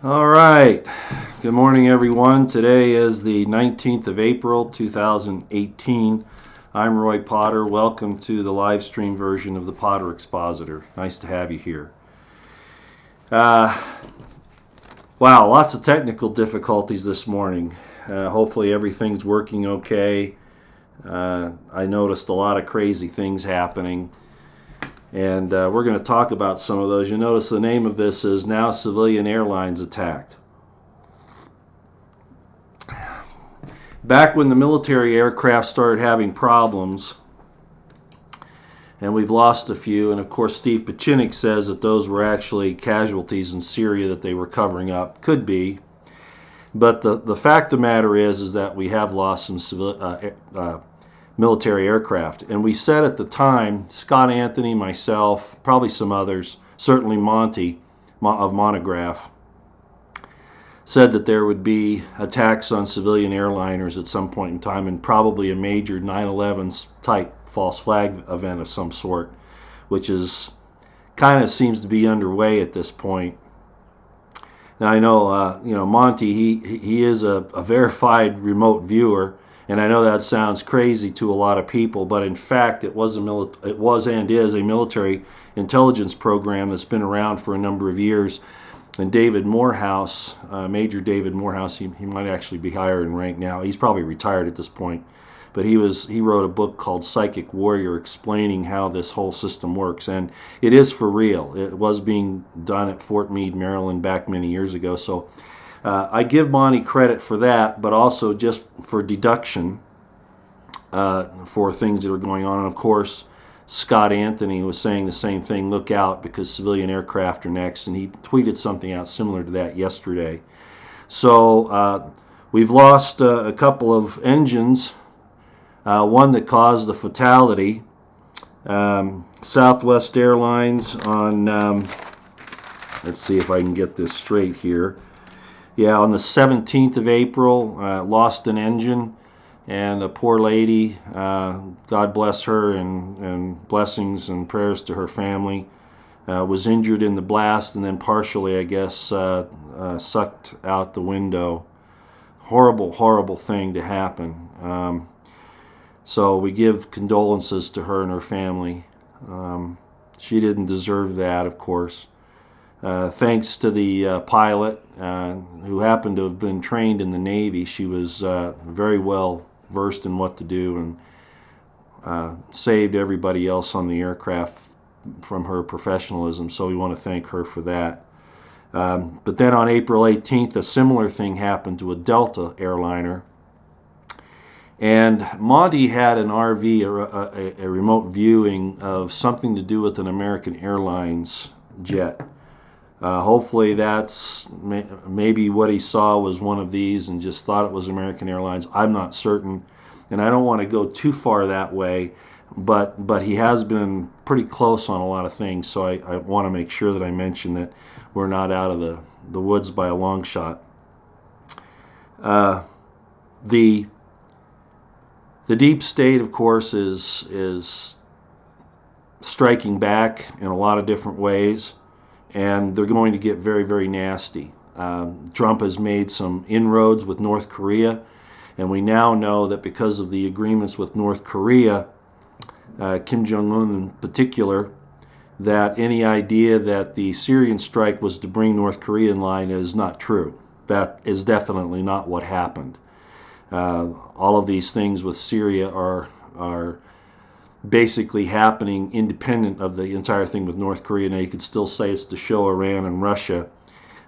All right. Good morning, everyone. Today is the 19th of April, 2018. I'm Roy Potter. Welcome to the live stream version of the Potter Expositor. Nice to have you here. Wow, lots of technical difficulties this morning. Hopefully everything's working okay. I noticed a lot of crazy things happening. And we're going to talk about some of those. You notice the name of this is Now Civilian Airlines Attacked. Back when the military aircraft started having problems, and we've lost a few, and of course Steve Pachinik says that those were actually casualties in Syria that they were covering up. Could be. But the fact of the matter is that we have lost some military aircraft. And we said at the time, Scott Anthony, myself, probably some others, certainly Monty of Monograph, said that there would be attacks on civilian airliners at some point in time, and probably a major 9/11 type false flag event of some sort, which is kind of seems to be underway at this point. Now I know, Monty, he is a verified remote viewer. And I know that sounds crazy to a lot of people, but in fact, it was and is a military intelligence program that's been around for a number of years. And David Morehouse, Major David Morehouse, he might actually be higher in rank now. He's probably retired at this point, but he wrote a book called Psychic Warrior, explaining how this whole system works, and it is for real. It was being done at Fort Meade, Maryland, back many years ago. So. I give Monty credit for that, but also just for deduction for things that are going on. And of course, Scott Anthony was saying the same thing, look out because civilian aircraft are next, and he tweeted something out similar to that yesterday. So we've lost a couple of engines, one that caused the fatality. Southwest Airlines on, let's see if I can get this straight here. Yeah, on the 17th of April, lost an engine, and a poor lady, God bless her, and blessings and prayers to her family, was injured in the blast and then partially, I guess, sucked out the window. Horrible, horrible thing to happen. So we give condolences to her and her family. She didn't deserve that, of course. Thanks to the pilot, who happened to have been trained in the Navy. She was very well versed in what to do and saved everybody else on the aircraft from her professionalism, so we want to thank her for that. But then on April 18th, a similar thing happened to a Delta airliner. And Monty had an RV, a remote viewing of something to do with an American Airlines jet. Hopefully that's maybe what he saw was one of these and just thought it was American Airlines. I'm not certain, and I don't want to go too far that way, but he has been pretty close on a lot of things, so I want to make sure that I mention that we're not out of the woods by a long shot. The deep state, of course, is striking back in a lot of different ways. And they're going to get very, very nasty. Trump has made some inroads with North Korea, and we now know that because of the agreements with North Korea, Kim Jong-un in particular, that any idea that the Syrian strike was to bring North Korea in line is not true. That is definitely not what happened. All of these things with Syria are basically happening independent of the entire thing with North Korea. Now, you could still say it's to show Iran and Russia,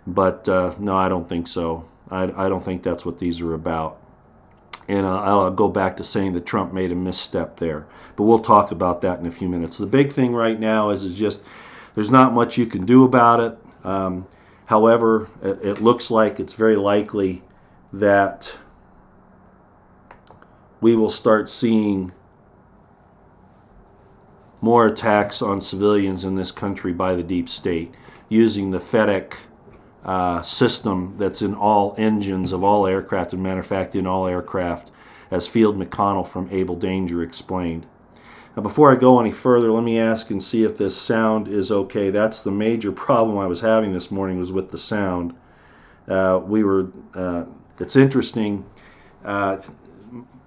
but no, I don't think so. I don't think that's what these are about. And I'll go back to saying that Trump made a misstep there. But we'll talk about that in a few minutes. The big thing right now is just there's not much you can do about it. However, it looks like it's very likely that we will start seeing more attacks on civilians in this country by the deep state using the FedEx system that's in all engines of all aircraft, and matter of fact in all aircraft, as Field McConnell from Able Danger explained. Now, before I go any further, let me ask and see if this sound is okay. That's the major problem I was having this morning, was with the sound. It's interesting.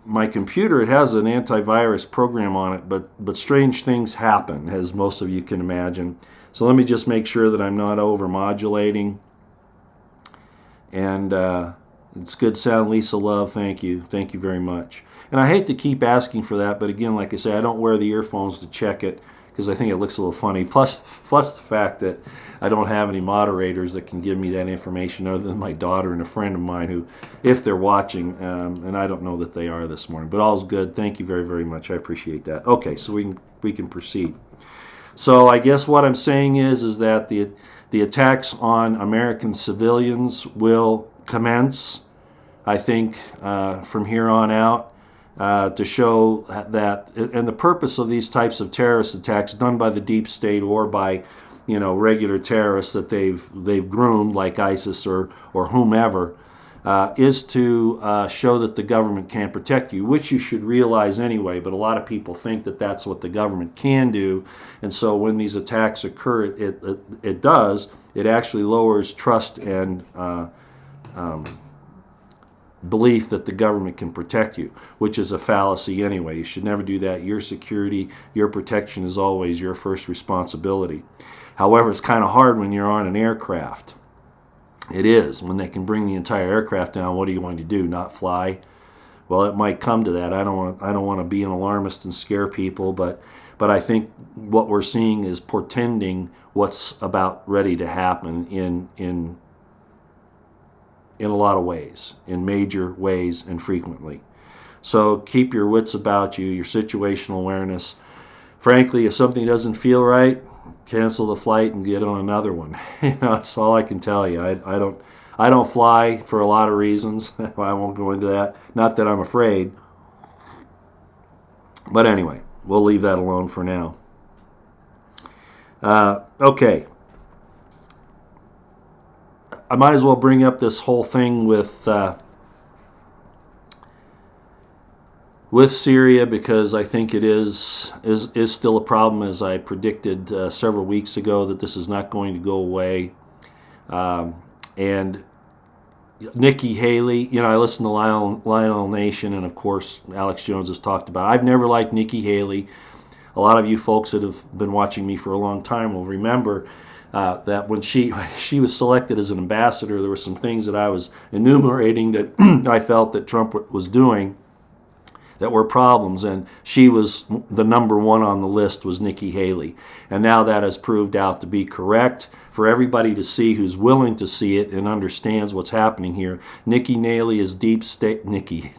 My computer, it has an antivirus program on it, but strange things happen, as most of you can imagine. So let me just make sure that I'm not over-modulating. And it's good sound, Lisa Love. Thank you. Thank you very much. And I hate to keep asking for that, but again, like I say, I don't wear the earphones to check it because I think it looks a little funny. Plus the fact that I don't have any moderators that can give me that information other than my daughter and a friend of mine who, if they're watching, and I don't know that they are this morning, but all's good. Thank you very, very much. I appreciate that. Okay, so we can proceed. So I guess what I'm saying is that the attacks on American civilians will commence, I think, from here on out, to show that, and the purpose of these types of terrorist attacks done by the deep state or by, regular terrorists that they've groomed like ISIS or whomever, is to show that the government can't protect you, which you should realize anyway. But a lot of people think that that's what the government can do, and so when these attacks occur, it does. It actually lowers trust and belief that the government can protect you, which is a fallacy anyway. You should never do that. Your security, your protection is always your first responsibility. However, it's kind of hard when you're on an aircraft. It is. When they can bring the entire aircraft down, what are you going to do? Not fly? Well, it might come to that. I don't want to be an alarmist and scare people, but I think what we're seeing is portending what's about ready to happen in a lot of ways, in major ways and frequently. So keep your wits about you, your situational awareness. Frankly, if something doesn't feel right, cancel the flight and get on another one. That's all I can tell you. I don't fly for a lot of reasons. I won't go into that. Not that I'm afraid. But anyway, we'll leave that alone for now. Okay. I might as well bring up this whole thing with Syria because I think it is still a problem, as I predicted several weeks ago, that this is not going to go away. And Nikki Haley, I listen to Lionel Nation, and of course Alex Jones has talked about it. I've never liked Nikki Haley. A lot of you folks that have been watching me for a long time will remember that when she was selected as an ambassador, there were some things that I was enumerating that I felt that Trump was doing that were problems, and she was the number one on the list was Nikki Haley. And now that has proved out to be correct for everybody to see who's willing to see it and understands what's happening here. Nikki Haley is deep state. Nikki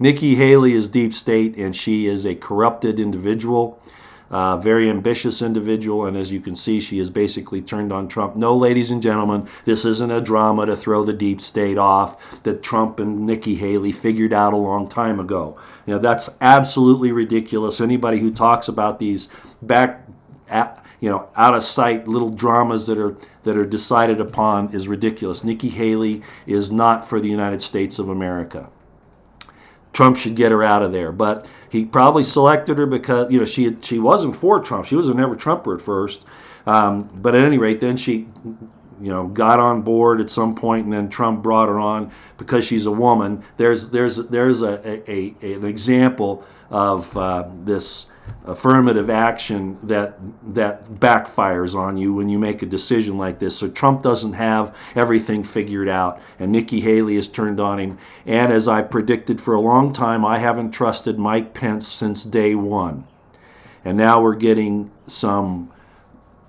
Haley is deep state, and she is a corrupted individual. Very ambitious individual, and as you can see, she has basically turned on Trump. No, ladies and gentlemen, this isn't a drama to throw the deep state off that Trump and Nikki Haley figured out a long time ago. That's absolutely ridiculous. Anybody who talks about these out of sight little dramas that are decided upon is ridiculous. Nikki Haley is not for the United States of America. Trump should get her out of there, but he probably selected her because she wasn't for Trump. She was a never Trumper at first, but at any rate, then she got on board at some point, and then Trump brought her on because she's a woman. There's an example of this affirmative action that backfires on you when you make a decision like this. So Trump doesn't have everything figured out, and Nikki Haley has turned on him. And as I predicted for a long time, I haven't trusted Mike Pence since day one. And now we're getting some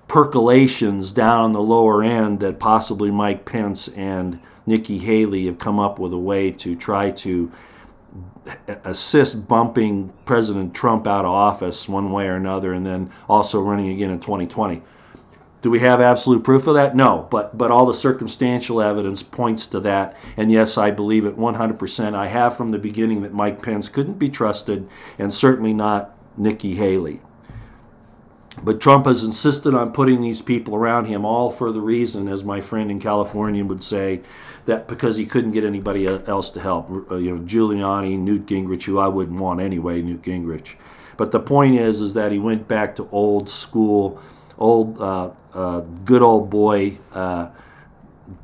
percolations down on the lower end that possibly Mike Pence and Nikki Haley have come up with a way to try to assist bumping President Trump out of office one way or another, and then also running again in 2020. Do we have absolute proof of that? No, but all the circumstantial evidence points to that, and yes, I believe it 100%. I have from the beginning that Mike Pence couldn't be trusted, and certainly not Nikki Haley. But Trump has insisted on putting these people around him, all for the reason, as my friend in California would say, that because he couldn't get anybody else to help. Giuliani, Newt Gingrich, who I wouldn't want anyway, Newt Gingrich. But the point is that he went back to old school, good old boy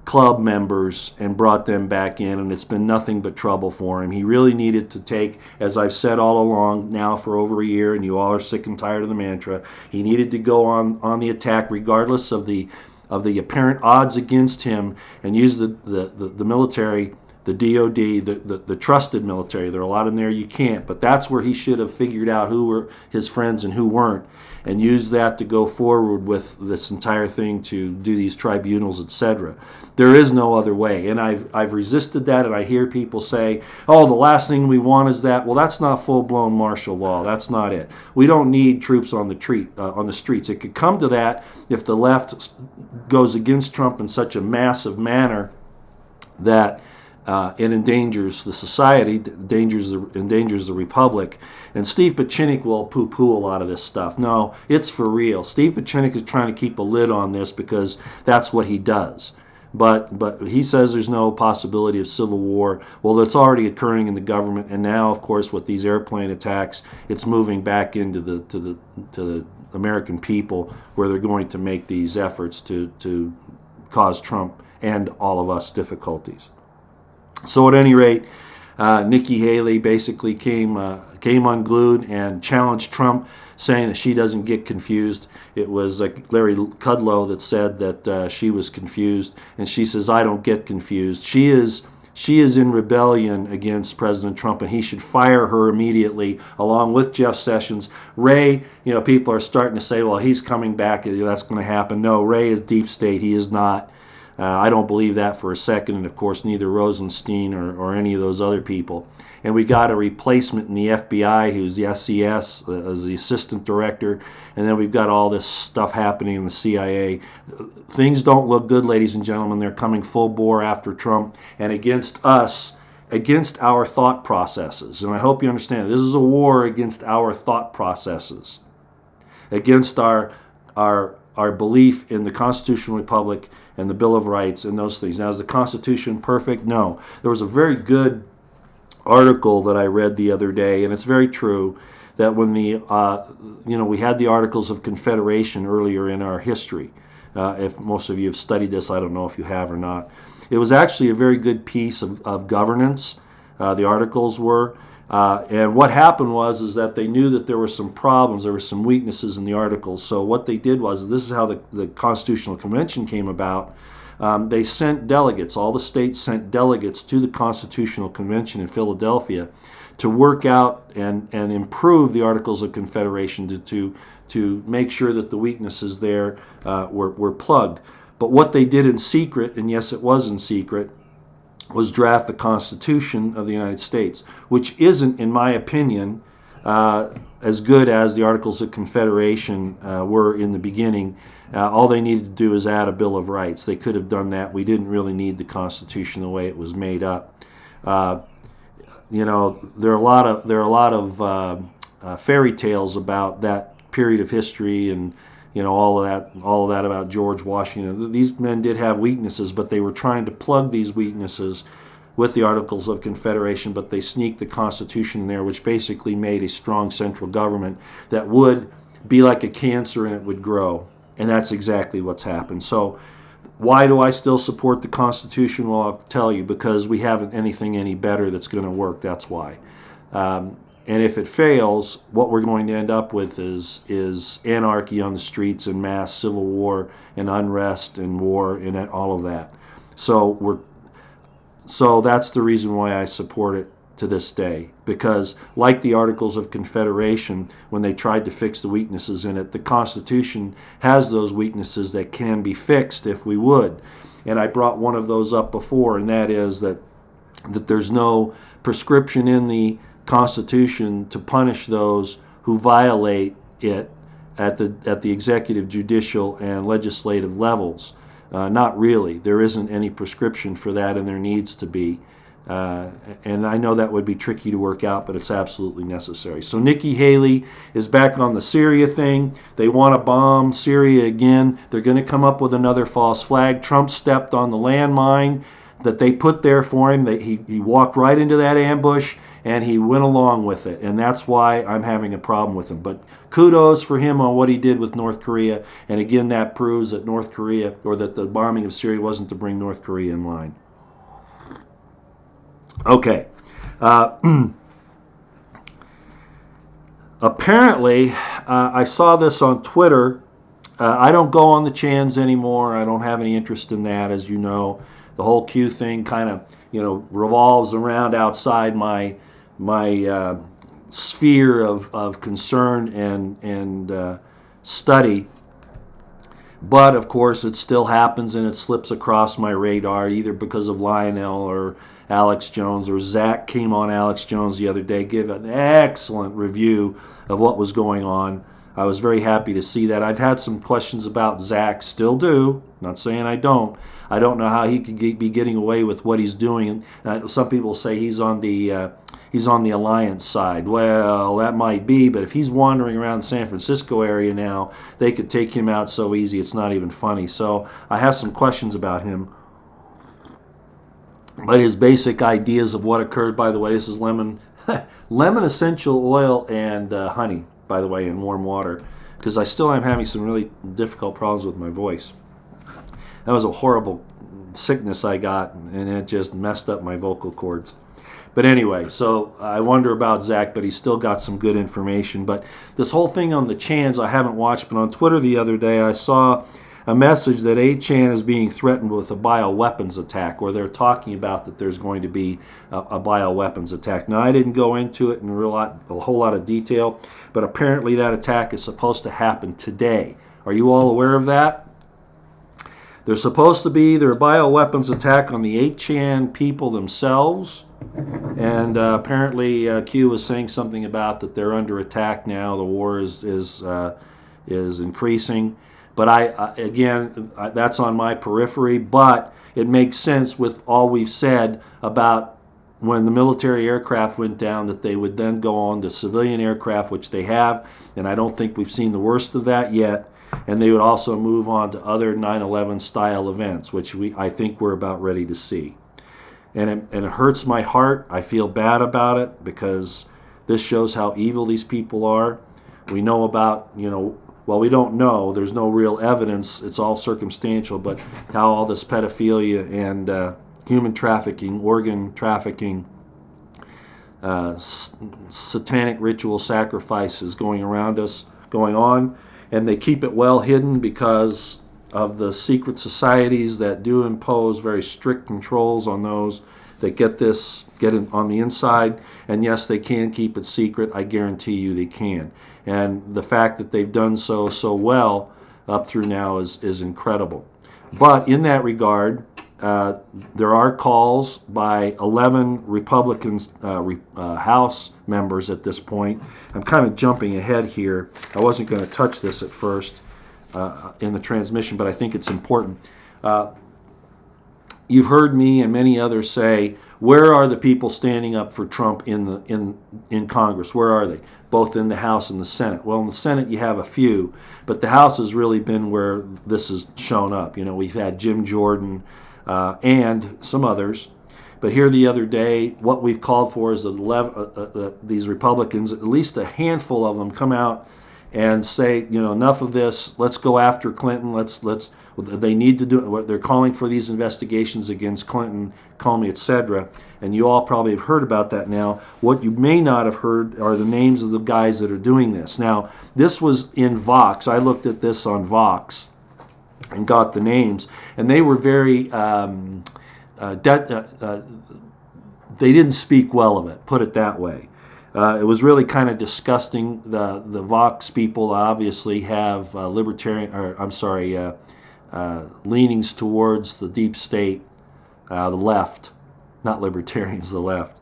club members and brought them back in, and it's been nothing but trouble for him. He really needed to take, as I've said all along now for over a year, and you all are sick and tired of the mantra, he needed to go on the attack regardless of the apparent odds against him, and use the military, the DOD, the trusted military. There are a lot in there you can't, but that's where he should have figured out who were his friends and who weren't, and use that to go forward with this entire thing, to do these tribunals, etc. There is no other way, and I've resisted that, and I hear people say, oh, the last thing we want is that. Well, that's not full-blown martial law. That's not it. We don't need troops on the streets. It could come to that if the left goes against Trump in such a massive manner that it endangers the society, endangers the republic. And Steve Pieczenik will poo-poo a lot of this stuff. No, it's for real. Steve Pieczenik is trying to keep a lid on this because that's what he does. But he says there's no possibility of civil war. Well, it's already occurring in the government, and now, of course, with these airplane attacks, it's moving back into the American people, where they're going to make these efforts to cause Trump and all of us difficulties. So at any rate, Nikki Haley basically came unglued and challenged Trump, saying that she doesn't get confused. It was Larry Kudlow that said that she was confused, and she says, I don't get confused. She is in rebellion against President Trump, and he should fire her immediately, along with Jeff Sessions. Ray, people are starting to say, well, he's coming back. That's going to happen. No, Ray is deep state. He is not. I don't believe that for a second, and of course neither Rosenstein or any of those other people. And we got a replacement in the FBI who's the SES, as the assistant director, and then we've got all this stuff happening in the CIA. Things don't look good, ladies and gentlemen. They're coming full bore after Trump and against us, against our thought processes. And I hope you understand, this is a war against our thought processes, against our belief in the constitutional republic and the Bill of Rights and those things. Now, is the Constitution perfect? No. There was a very good article that I read the other day, and it's very true, that when we had the Articles of Confederation earlier in our history. If most of you have studied this, I don't know if you have or not. It was actually a very good piece of governance. The articles were. And what happened was that they knew that there were some problems, there were some weaknesses in the articles. So what they did was, this is how the Constitutional Convention came about. They sent delegates, all the states sent delegates to the Constitutional Convention in Philadelphia to work out and improve the Articles of Confederation, to make sure that the weaknesses there were plugged. But what they did in secret, and yes, it was in secret, was draft the Constitution of the United States, which isn't, in my opinion, as good as the Articles of Confederation were in the beginning. All they needed to do is add a Bill of Rights. They could have done that. We didn't really need the Constitution the way it was made up. There are a lot of fairy tales about that period of history, and all of that about George Washington. These men did have weaknesses, but they were trying to plug these weaknesses with the Articles of Confederation, but they sneaked the Constitution in there, which basically made a strong central government that would be like a cancer and it would grow. And that's exactly what's happened. So why do I still support the Constitution? Well, I'll tell you, because we haven't anything any better that's going to work. That's why. And if it fails, what we're going to end up with is anarchy on the streets and mass civil war and unrest and war and all of that. So that's the reason why I support it to this day. Because like the Articles of Confederation, when they tried to fix the weaknesses in it, the Constitution has those weaknesses that can be fixed if we would. And I brought one of those up before, and that is that there's no prescription in the Constitution to punish those who violate it at the executive, judicial, and legislative levels. Not really. There isn't any prescription for that, and there needs to be. And I know that would be tricky to work out, but it's absolutely necessary. So Nikki Haley is back on the Syria thing. They want to bomb Syria again. They're going to come up with another false flag. Trump stepped on the landmine that they put there for him. He walked right into that ambush, and he went along with it. And that's why I'm having a problem with him. But kudos for him on what he did with North Korea. And again, that proves that North Korea, or that the bombing of Syria wasn't to bring North Korea in line. Okay. Apparently, I saw this on Twitter. I don't go on the Chans anymore. I don't have any interest in that, as you know. The whole Q thing kind of, revolves around outside my sphere of concern and study. But, of course, it still happens and it slips across my radar, either because of Lionel or Alex Jones, or Zach came on Alex Jones the other day, give an excellent review of what was going on. I was very happy to see that. I've had some questions about Zach, still do. Not saying I don't. I don't know how he could be getting away with what he's doing. Some people say he's on the alliance side. Well, that might be, but if he's wandering around the San Francisco area now, they could take him out so easy it's not even funny. So I have some questions about him. But his basic ideas of what occurred, by the way, this is lemon essential oil and honey, by the way, in warm water, because I still am having some really difficult problems with my voice. That was a horrible sickness I got, and it just messed up my vocal cords. But anyway, so I wonder about Zach, but he's still got some good information. But this whole thing on the Chans I haven't watched, but on Twitter the other day I saw a message that 8chan is being threatened with a bioweapons attack, or they're talking about that there's going to be a bioweapons attack. Now, I didn't go into it in a whole lot of detail, but apparently that attack is supposed to happen today. Are you all aware of that? There's supposed to be either a bioweapons attack on the 8chan people themselves, and apparently Q was saying something about that they're under attack now. The war is increasing. But again, that's on my periphery, but it makes sense with all we've said about when the military aircraft went down, that they would then go on to civilian aircraft, which they have, and I don't think we've seen the worst of that yet. And they would also move on to other 9/11 style events, which I think we're about ready to see. And it hurts my heart. I feel bad about it because this shows how evil these people are. We know about, well, we don't know. There's no real evidence. It's all circumstantial, but how all this pedophilia and human trafficking, organ trafficking, satanic ritual sacrifices going around us, going on. And they keep it well hidden because of the secret societies that do impose very strict controls on those that get it on the inside. And yes, they can keep it secret. I guarantee you they can. And the fact that they've done so well up through now is incredible. But in that regard, there are calls by 11 Republicans, House members at this point. I'm kind of jumping ahead here. I wasn't going to touch this at first in the transmission, but I think it's important. You've heard me and many others say, where are the people standing up for Trump in Congress? Where are they? Both in the House and the Senate. Well, in the Senate you have a few, but the House has really been where this has shown up. We've had Jim Jordan and some others. But here the other day, what we've called for is these Republicans, at least a handful of them, come out and say, enough of this. Let's go after Clinton. They need to do what they're calling for, these investigations against Clinton, Comey, etc. And you all probably have heard about that now. What you may not have heard are the names of the guys that are doing this. Now, this was in Vox. I looked at this on Vox and got the names, and they were very they didn't speak well of it, put it that way. It was really kind of disgusting. The Vox people obviously have leanings towards the deep state, the left, not libertarians, the left,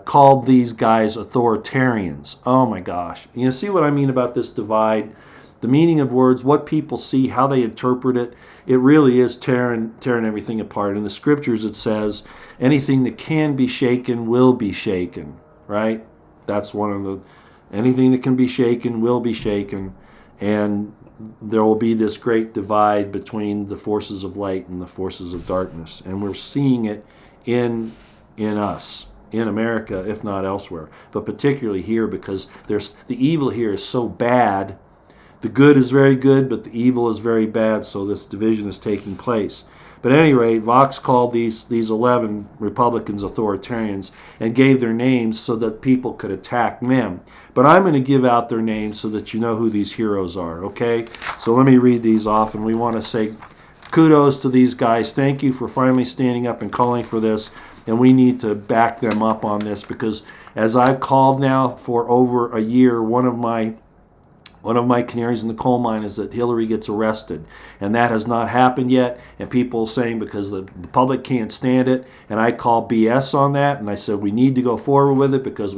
called these guys authoritarians. Oh my gosh. You see what I mean about this divide? The meaning of words, what people see, how they interpret it, it really is tearing everything apart. In the scriptures it says, anything that can be shaken will be shaken, right? That's anything that can be shaken will be shaken. And there will be this great divide between the forces of light and the forces of darkness. And we're seeing it in us, in America, if not elsewhere, but particularly here, because the evil here is so bad. The good is very good, but the evil is very bad, so this division is taking place. But at any rate, Vox called these 11 Republicans authoritarians and gave their names so that people could attack them. But I'm going to give out their names so that you know who these heroes are, okay? So let me read these off, and we want to say kudos to these guys. Thank you for finally standing up and calling for this, and we need to back them up on this, because as I've called now for over a year, one of my canaries in the coal mine is that Hillary gets arrested. And that has not happened yet. And people are saying because the public can't stand it. And I call BS on that. And I said we need to go forward with it because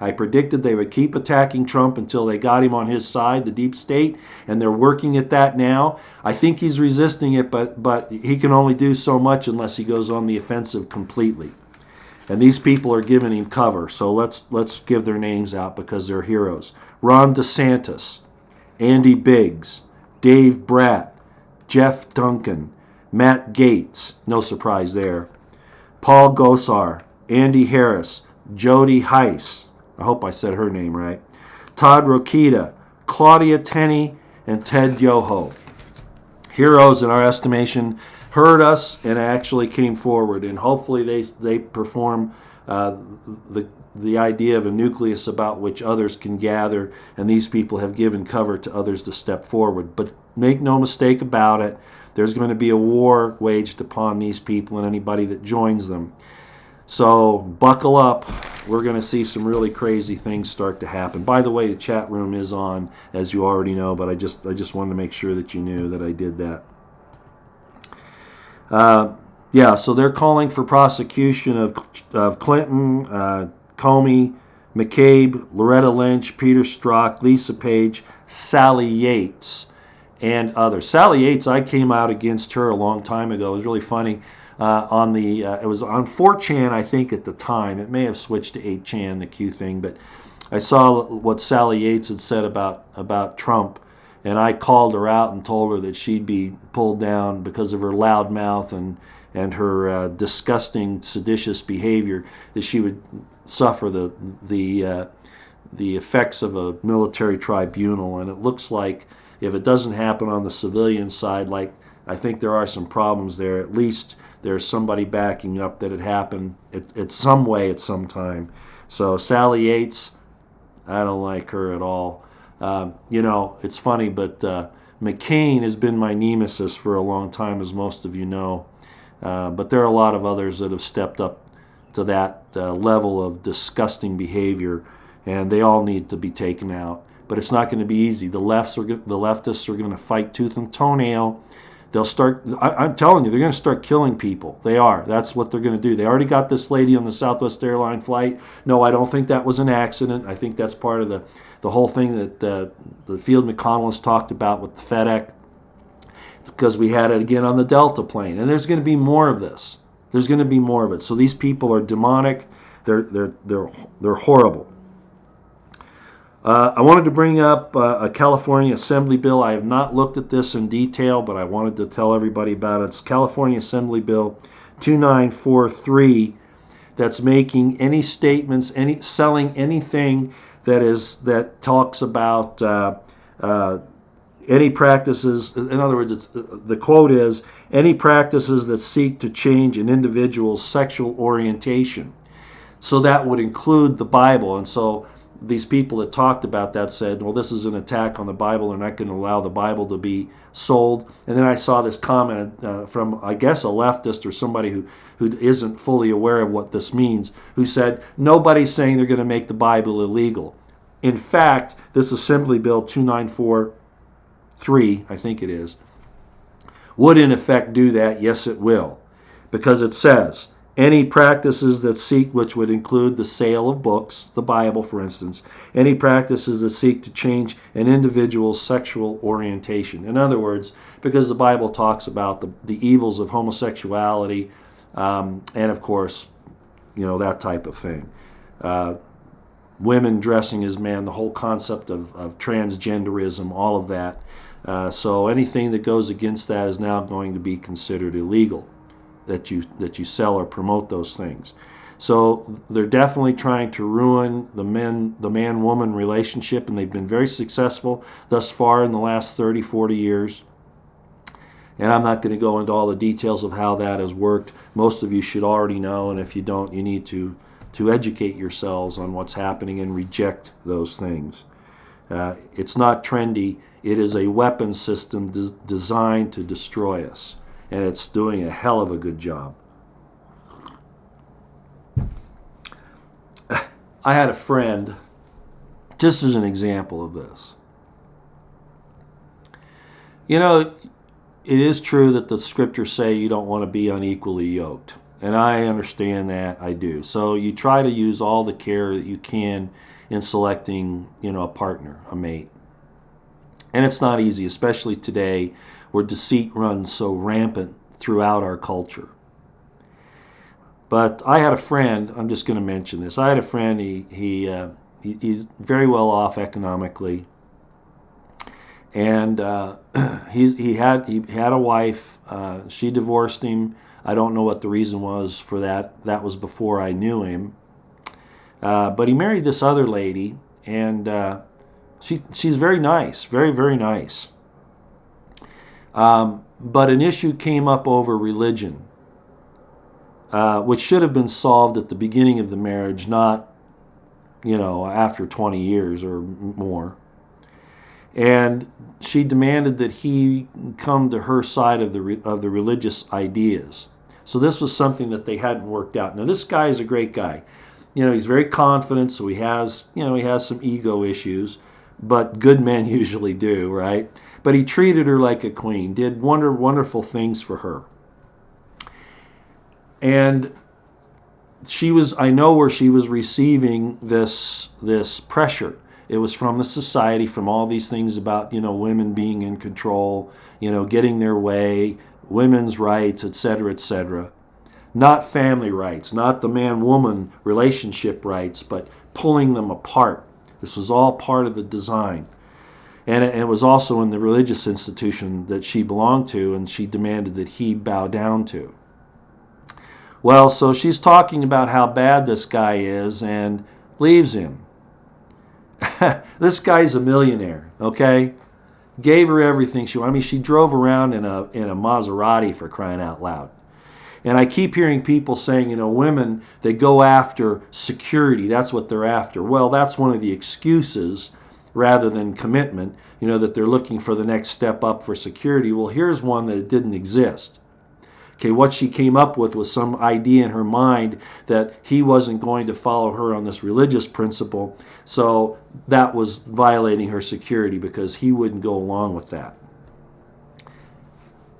I predicted they would keep attacking Trump until they got him on his side, the deep state. And they're working at that now. I think he's resisting it, but he can only do so much unless he goes on the offensive completely. And these people are giving him cover. So let's give their names out because they're heroes. Ron DeSantis, Andy Biggs, Dave Bratt, Jeff Duncan, Matt Gaetz, no surprise there, Paul Gosar, Andy Harris, Jody Heiss, I hope I said her name right, Todd Rokita, Claudia Tenney, and Ted Yoho. Heroes in our estimation heard us and actually came forward, and hopefully they perform the idea of a nucleus about which others can gather, and these people have given cover to others to step forward. But make no mistake about it, there's going to be a war waged upon these people and anybody that joins them. So buckle up. We're going to see some really crazy things start to happen. By the way, the chat room is on, as you already know, but I just wanted to make sure that you knew that I did that. So they're calling for prosecution of Clinton, Comey, McCabe, Loretta Lynch, Peter Strzok, Lisa Page, Sally Yates, and others. Sally Yates, I came out against her a long time ago. It was really funny. It was on 4chan, I think, at the time. It may have switched to 8chan, the Q thing, but I saw what Sally Yates had said about Trump, and I called her out and told her that she'd be pulled down because of her loud mouth and her disgusting, seditious behavior, that she would suffer the effects of a military tribunal. And it looks like if it doesn't happen on the civilian side, like I think there are some problems there, at least there's somebody backing up that it happened at some way at some time. So Sally Yates, I don't like her at all. It's funny, but McCain has been my nemesis for a long time, as most of you know. But there are a lot of others that have stepped up to that level of disgusting behavior, and they all need to be taken out. But it's not going to be easy. The leftists are going to fight tooth and toenail. They'll start. I'm telling you, they're going to start killing people. They are. That's what they're going to do. They already got this lady on the Southwest Airlines flight. No, I don't think that was an accident. I think that's part of the whole thing that the Field McConnell talked about with the FedEx, because we had it again on the Delta plane. And there's going to be more of this. There's going to be more of it. So these people are demonic. They're horrible. I wanted to bring up a California Assembly bill. I have not looked at this in detail, but I wanted to tell everybody about it. It's California Assembly Bill 2943 that's making any statements, selling anything that talks about any practices. In other words, the quote is, any practices that seek to change an individual's sexual orientation. So that would include the Bible. And so these people that talked about that said, well, this is an attack on the Bible. They're not going to allow the Bible to be sold. And then I saw this comment from, I guess, a leftist or somebody who isn't fully aware of what this means, who said, nobody's saying they're going to make the Bible illegal. In fact, this Assembly Bill 2943, I think it is, would in effect do that. Yes, it will. Because it says, any practices that seek, which would include the sale of books, the Bible, for instance, any practices that seek to change an individual's sexual orientation. In other words, because the Bible talks about the evils of homosexuality, and of course, that type of thing. Women dressing as men, the whole concept of transgenderism, all of that. So anything that goes against that is now going to be considered illegal, that you sell or promote those things. So they're definitely trying to ruin the man-woman relationship, and they've been very successful thus far in the last 30, 40 years. And I'm not going to go into all the details of how that has worked. Most of you should already know, and if you don't, you need to educate yourselves on what's happening and reject those things. It's not trendy. It is a weapon system designed to destroy us, and it's doing a hell of a good job. I had a friend, just as an example of this. You know, it is true that the scriptures say you don't want to be unequally yoked. And I understand that, I do. So you try to use all the care that you can in selecting, a partner, a mate. And it's not easy, especially today where deceit runs so rampant throughout our culture. But I had a friend, I'm just going to mention this. I had a friend, he's very well off economically. And he had a wife. She divorced him. I don't know what the reason was for that. That was before I knew him. But he married this other lady, and she's very nice, very, very nice. But an issue came up over religion, which should have been solved at the beginning of the marriage, not, after 20 years or more. And she demanded that he come to her side of the religious ideas. So this was something that they hadn't worked out. Now this guy is a great guy. He's very confident, so he has some ego issues, but good men usually do, right? But he treated her like a queen, did wonderful things for her. And I know where she was receiving this pressure. It was from the society, from all these things about, women being in control, getting their way, women's rights, etc., etc. Not family rights, not the man-woman relationship rights, but pulling them apart. This was all part of the design. And it was also in the religious institution that she belonged to, and she demanded that he bow down to. Well, so she's talking about how bad this guy is and leaves him. This guy's a millionaire, okay? Gave her everything she wanted. I mean, she drove around in a Maserati, for crying out loud. And I keep hearing people saying, women, they go after security. That's what they're after. Well, that's one of the excuses rather than commitment, that they're looking for the next step up for security. Well, here's one that didn't exist. Okay, what she came up with was some idea in her mind that he wasn't going to follow her on this religious principle, so that was violating her security because he wouldn't go along with that.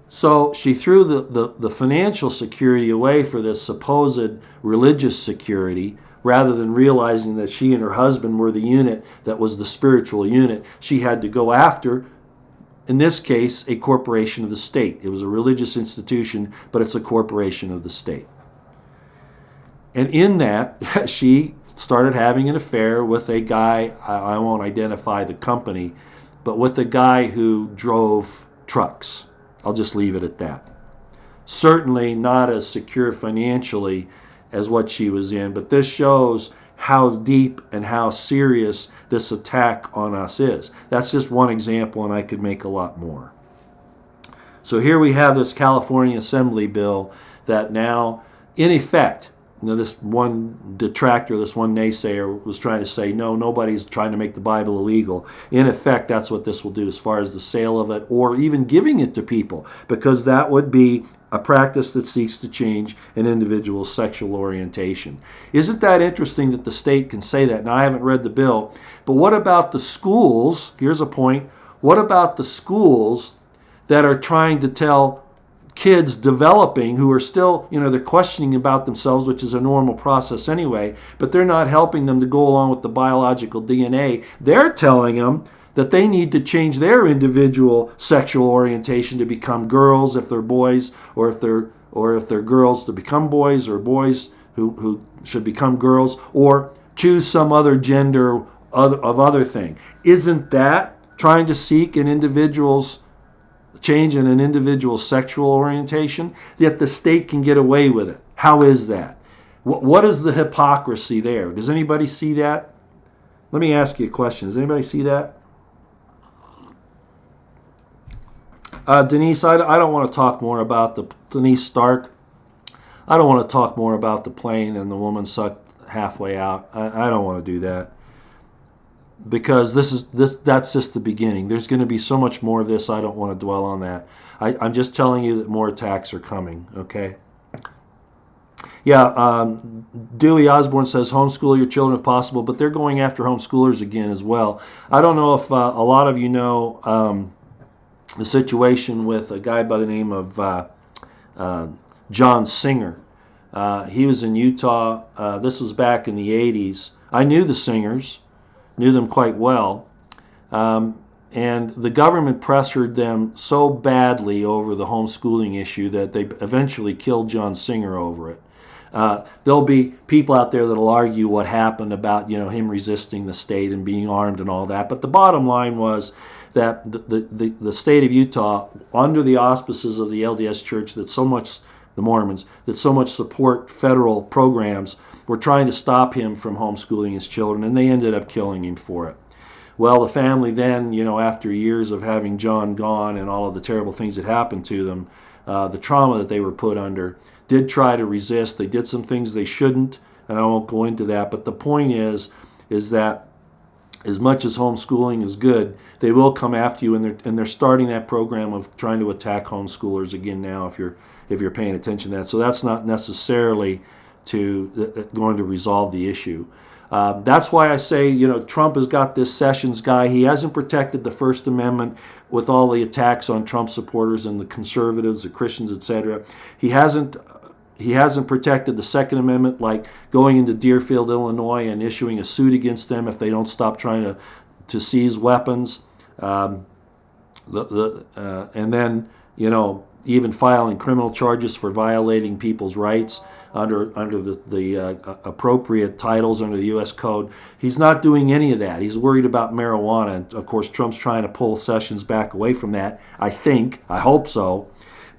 So she threw the financial security away for this supposed religious security, rather than realizing that she and her husband were the unit that was the spiritual unit. She had to go after, in this case, a corporation of the state. It was a religious institution, but it's a corporation of the state. And in that, she started having an affair with a guy, I won't identify the company, but with a guy who drove trucks. I'll just leave it at that. Certainly not as secure financially as what she was in, but this shows how deep and how serious this attack on us is. That's just one example, and I could make a lot more. So here we have this California Assembly bill that now, in effect, this one detractor, this one naysayer was trying to say, no, nobody's trying to make the Bible illegal. In effect, that's what this will do as far as the sale of it or even giving it to people, because that would be a practice that seeks to change an individual's sexual orientation. Isn't that interesting that the state can say that? Now, I haven't read the bill, but what about the schools? Here's a point. What about the schools that are trying to tell kids developing who are still, they're questioning about themselves, which is a normal process anyway, but they're not helping them to go along with the biological DNA. They're telling them that they need to change their individual sexual orientation to become girls if they're boys, or if they're girls to become boys, or boys who should become girls, or choose some other gender of other thing. Isn't that trying to seek an individual's change in an individual's sexual orientation, yet the state can get away with it. How is that? What is the hypocrisy there? Does anybody see that? Let me ask you a question. Does anybody see that? Denise, I don't want to talk more about Denise Stark. I don't want to talk more about the plane and the woman sucked halfway out. I don't want to do that. Because that's just the beginning. There's going to be so much more of this. I don't want to dwell on that. I'm just telling you that more attacks are coming. Okay. Yeah. Dewey Osborne says homeschool your children if possible, but they're going after homeschoolers again as well. I don't know if a lot of you know the situation with a guy by the name of John Singer. He was in Utah. This was back in the 80s. I knew the Singers. Knew them quite well, and the government pressured them so badly over the homeschooling issue that they eventually killed John Singer over it. There'll be people out there that'll argue what happened about him resisting the state and being armed and all that, but the bottom line was that the state of Utah, under the auspices of the LDS Church, the Mormons, that so much support federal programs, were trying to stop him from homeschooling his children, and they ended up killing him for it. Well, the family then, after years of having John gone and all of the terrible things that happened to them, the trauma that they were put under, did try to resist. They did some things they shouldn't, and I won't go into that. But the point is that as much as homeschooling is good, they will come after you, and they're starting that program of trying to attack homeschoolers again now. If you're paying attention to that, so that's not necessarily going to resolve the issue. That's why I say, Trump has got this Sessions guy. He hasn't protected the First Amendment with all the attacks on Trump supporters and the conservatives, the Christians, etc. He hasn't protected the Second Amendment, like going into Deerfield, Illinois, and issuing a suit against them if they don't stop trying to seize weapons. And then, even filing criminal charges for violating people's rights under the appropriate titles under the U.S. Code. He's not doing any of that. He's worried about marijuana. And of course, Trump's trying to pull Sessions back away from that. I hope so.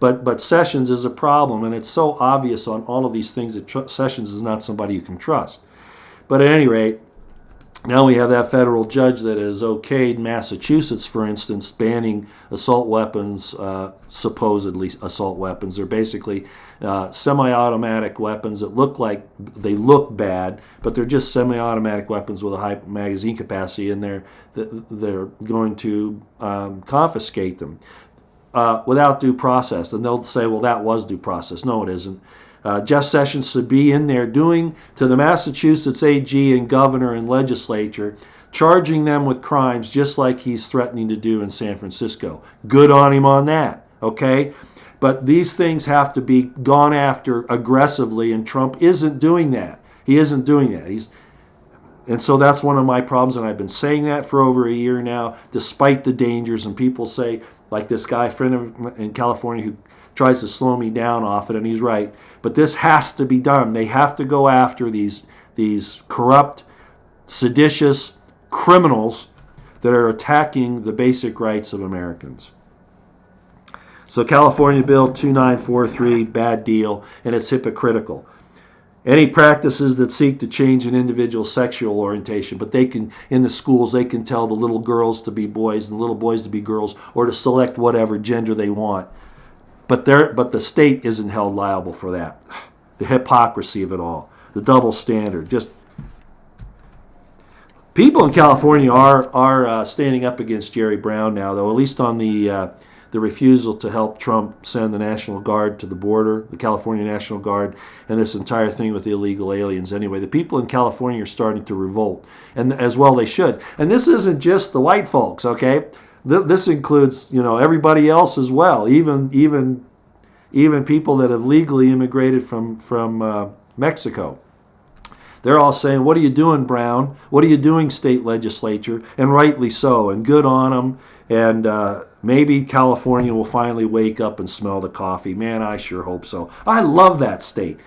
But Sessions is a problem, and it's so obvious on all of these things that Sessions is not somebody you can trust. But at any rate, now we have that federal judge that has okayed Massachusetts, for instance, banning assault weapons, supposedly assault weapons. They're basically semi-automatic weapons that they look bad, but they're just semi-automatic weapons with a high magazine capacity, and they're going to confiscate them without due process. And they'll say, well, that was due process. No, it isn't. Jeff Sessions should be in there doing to the Massachusetts AG and governor and legislature, charging them with crimes just like he's threatening to do in San Francisco. Good on him on that, okay? But these things have to be gone after aggressively, and Trump isn't doing that. He isn't doing that. And so that's one of my problems, and I've been saying that for over a year now, despite the dangers. And people say, like this guy, friend of in California, who tries to slow me down off it, and he's right. But this has to be done. They have to go after these corrupt, seditious criminals that are attacking the basic rights of Americans. So California Bill 2943, bad deal, and it's hypocritical. Any practices that seek to change an individual's sexual orientation, but in the schools, they can tell the little girls to be boys and the little boys to be girls, or to select whatever gender they want. But the state isn't held liable for that. The hypocrisy of it all, the double standard. Just people in California are standing up against Jerry Brown now, though, at least on the refusal to help Trump send the National Guard to the border, the California National Guard, and this entire thing with the illegal aliens. Anyway, the people in California are starting to revolt, and as well they should. And this isn't just the white folks, okay? This includes, everybody else as well, even people that have legally immigrated from Mexico. They're all saying, what are you doing, Brown? What are you doing, state legislature? And rightly so, and good on them. And maybe California will finally wake up and smell the coffee. Man, I sure hope so. I love that state.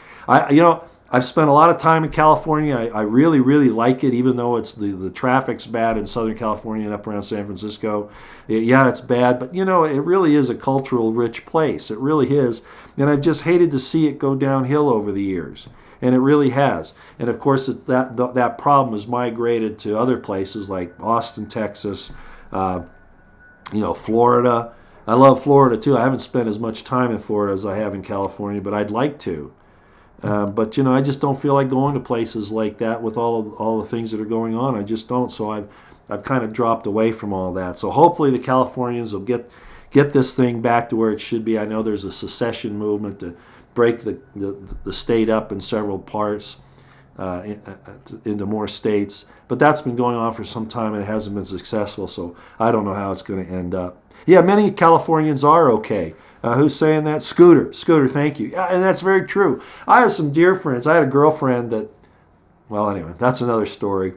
I've spent a lot of time in California. I really, really like it, even though it's the traffic's bad in Southern California and up around San Francisco. Yeah, it's bad, but it really is a cultural rich place. It really is. And I've just hated to see it go downhill over the years. And it really has. And of course, that problem has migrated to other places like Austin, Texas, Florida. I love Florida too. I haven't spent as much time in Florida as I have in California, but I'd like to. But I just don't feel like going to places like that with all the things that are going on. I just don't. So I've kind of dropped away from all that. So hopefully the Californians will get this thing back to where it should be. I know there's a secession movement to break the state up in several parts into more states. But that's been going on for some time and it hasn't been successful. So I don't know how it's going to end up. Yeah, many Californians are okay. Who's saying that? Scooter, thank you. Yeah, and that's very true. I have some dear friends. I had a girlfriend that, well, anyway, that's another story.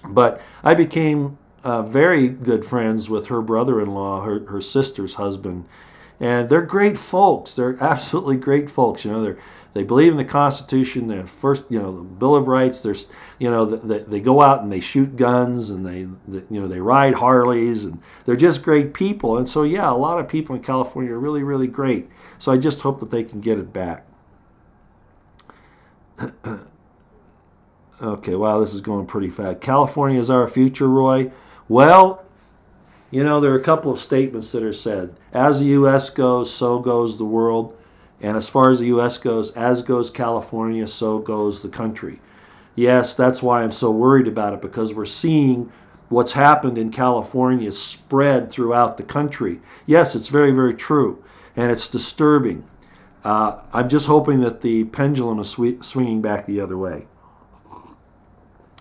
But I became very good friends with her brother-in-law, her sister's husband. And they're great folks. They're absolutely great folks. They believe in the Constitution. They're first, the Bill of Rights. There's, they go out and they shoot guns and they ride Harleys and they're just great people. And so, yeah, a lot of people in California are really, really great. So I just hope that they can get it back. Okay, wow, this is going pretty fast. California is our future, Roy. Well, there are a couple of statements that are said. As the U.S. goes, so goes the world. And as far as the U.S. goes, as goes California, so goes the country. Yes, that's why I'm so worried about it, because we're seeing what's happened in California spread throughout the country. Yes, it's very, very true, and it's disturbing. I'm just hoping that the pendulum is swinging back the other way.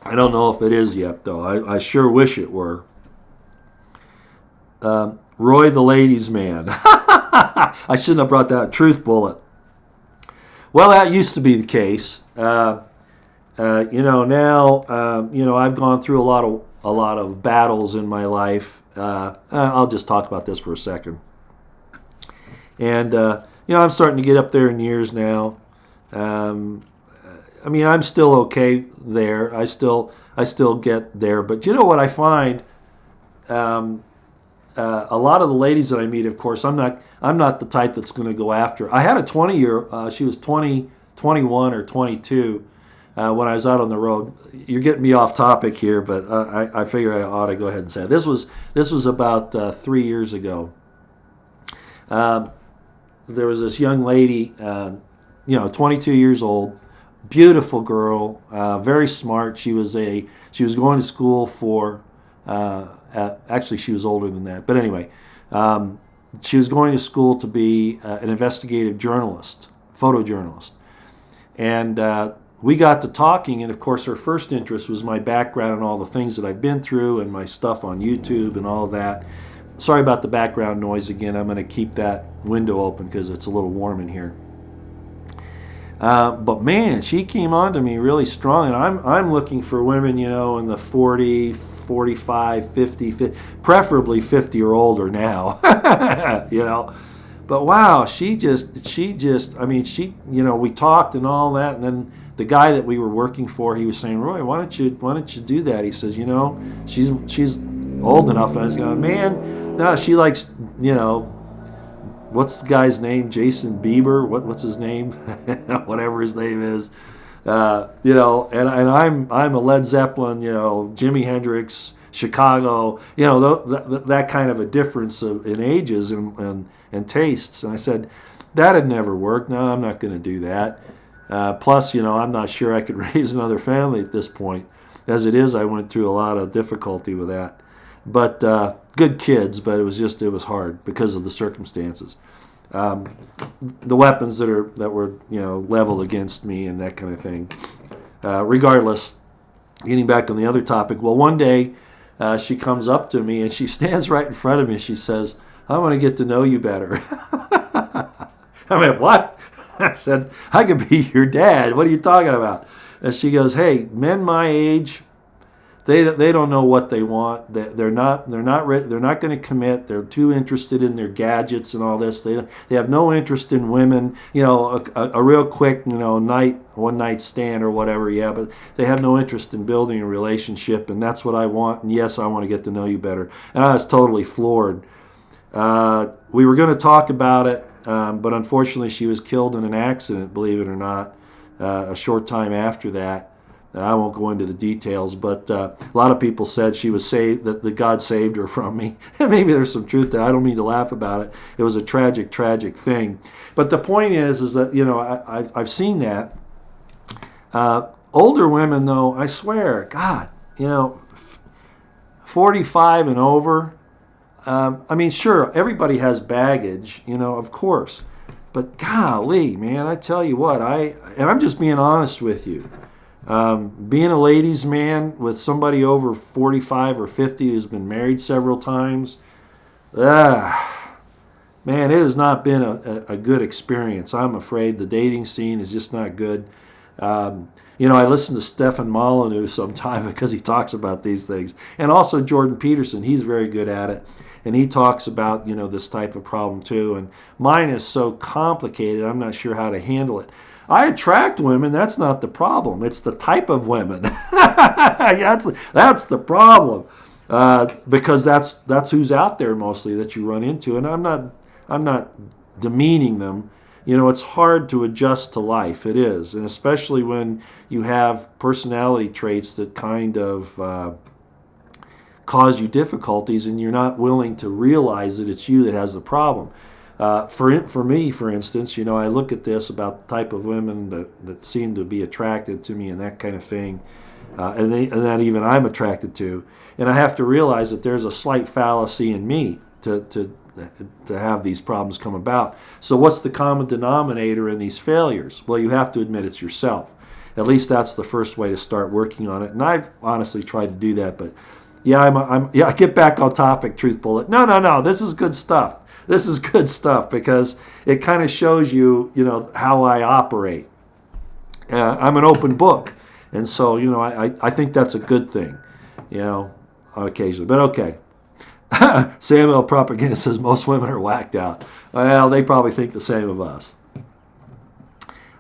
I don't know if it is yet, though. I sure wish it were. Roy the ladies' man. I shouldn't have brought that truth bullet. Well, that used to be the case. Now, I've gone through a lot of battles in my life. I'll just talk about this for a second. And I'm starting to get up there in years now. I'm still okay there. I still get there. But you know what I find? A lot of the ladies that I meet, of course, I'm not the type that's going to go after. I had a 20-year. She was 21 or 22 when I was out on the road. You're getting me off topic here, but I figure I ought to go ahead and say it. This was about 3 years ago. There was this young lady, 22 years old, beautiful girl, very smart. She was going to school for. Actually, she was older than that. But anyway, she was going to school to be an investigative journalist, photojournalist. And we got to talking, and of course her first interest was my background and all the things that I've been through and my stuff on YouTube and all of that. Sorry about the background noise again. I'm going to keep that window open because it's a little warm in here. But man, she came on to me really strong, and I'm looking for women, in the 40, 45, 50, preferably 50 or older now, But wow, she we talked and all that, and then the guy that we were working for, he was saying, Roy, why don't you do that? He says, she's old enough, and I was going, man, no, she likes, what's the guy's name? Jason Bieber? What's his name? Whatever his name is. And I'm a Led Zeppelin, Jimi Hendrix, Chicago, that kind of a difference in ages and tastes. And I said, that'd never work. No, I'm not going to do that. Plus, I'm not sure I could raise another family at this point. As it is, I went through a lot of difficulty with that. But good kids, but it was hard because of the circumstances. The weapons that were leveled against me and that kind of thing. Regardless, getting back on the other topic. Well, one day she comes up to me and she stands right in front of me. She says, "I want to get to know you better." I mean, what? I said, "I could be your dad. What are you talking about?" And she goes, "Hey, men my age, They don't know what they want. They're not ready. They're not going to commit. They're too interested in their gadgets and all this. They have no interest in women. A real quick one night stand or whatever. Yeah, but they have no interest in building a relationship, and that's what I want. And yes, I want to get to know you better. And I was totally floored. We were going to talk about it, but unfortunately, she was killed in an accident. Believe it or not, a short time after that. I won't go into the details, but a lot of people said she was saved, that God saved her from me. And maybe there's some truth there. I don't mean to laugh about it. It was a tragic, tragic thing. But the point is that, I've seen that. Older women, though, I swear, God, 45 and over. Sure, everybody has baggage, of course. But golly, man, I tell you what, and I'm just being honest with you. Being a ladies' man with somebody over 45 or 50 who's been married several times, man, it has not been a good experience. I'm afraid the dating scene is just not good. I listen to Stefan Molyneux sometime because he talks about these things. And also Jordan Peterson, he's very good at it. And he talks about, this type of problem too. And mine is so complicated, I'm not sure how to handle it. I attract women. That's not the problem. It's the type of women. That's the problem, because that's who's out there mostly that you run into. And I'm not demeaning them. It's hard to adjust to life. It is, and especially when you have personality traits that kind of cause you difficulties, and you're not willing to realize that it's you that has the problem. For me, for instance, I look at this about the type of women that seem to be attracted to me and that kind of thing, and that even I'm attracted to, and I have to realize that there's a slight fallacy in me to have these problems come about. So what's the common denominator in these failures? Well, you have to admit it's yourself. At least that's the first way to start working on it, and I've honestly tried to do that. But yeah, get back on topic, Truth Bullet. No, this is good stuff. This is good stuff because it kind of shows you, how I operate. I'm an open book, and so, I think that's a good thing, on occasion. But okay. Samuel Propaganda says most women are whacked out. Well, they probably think the same of us.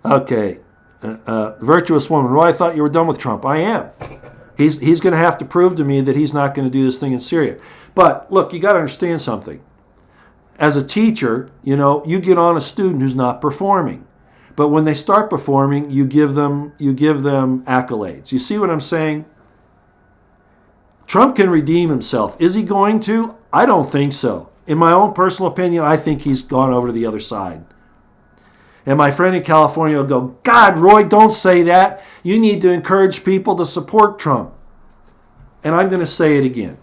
Okay. Virtuous Woman. Roy, I thought you were done with Trump. I am. He's going to have to prove to me that he's not going to do this thing in Syria. But, look, you got to understand something. As a teacher, you get on a student who's not performing. But when they start performing, you give them accolades. You see what I'm saying? Trump can redeem himself. Is he going to? I don't think so. In my own personal opinion, I think he's gone over to the other side. And my friend in California will go, God, Roy, don't say that. You need to encourage people to support Trump. And I'm going to say it again.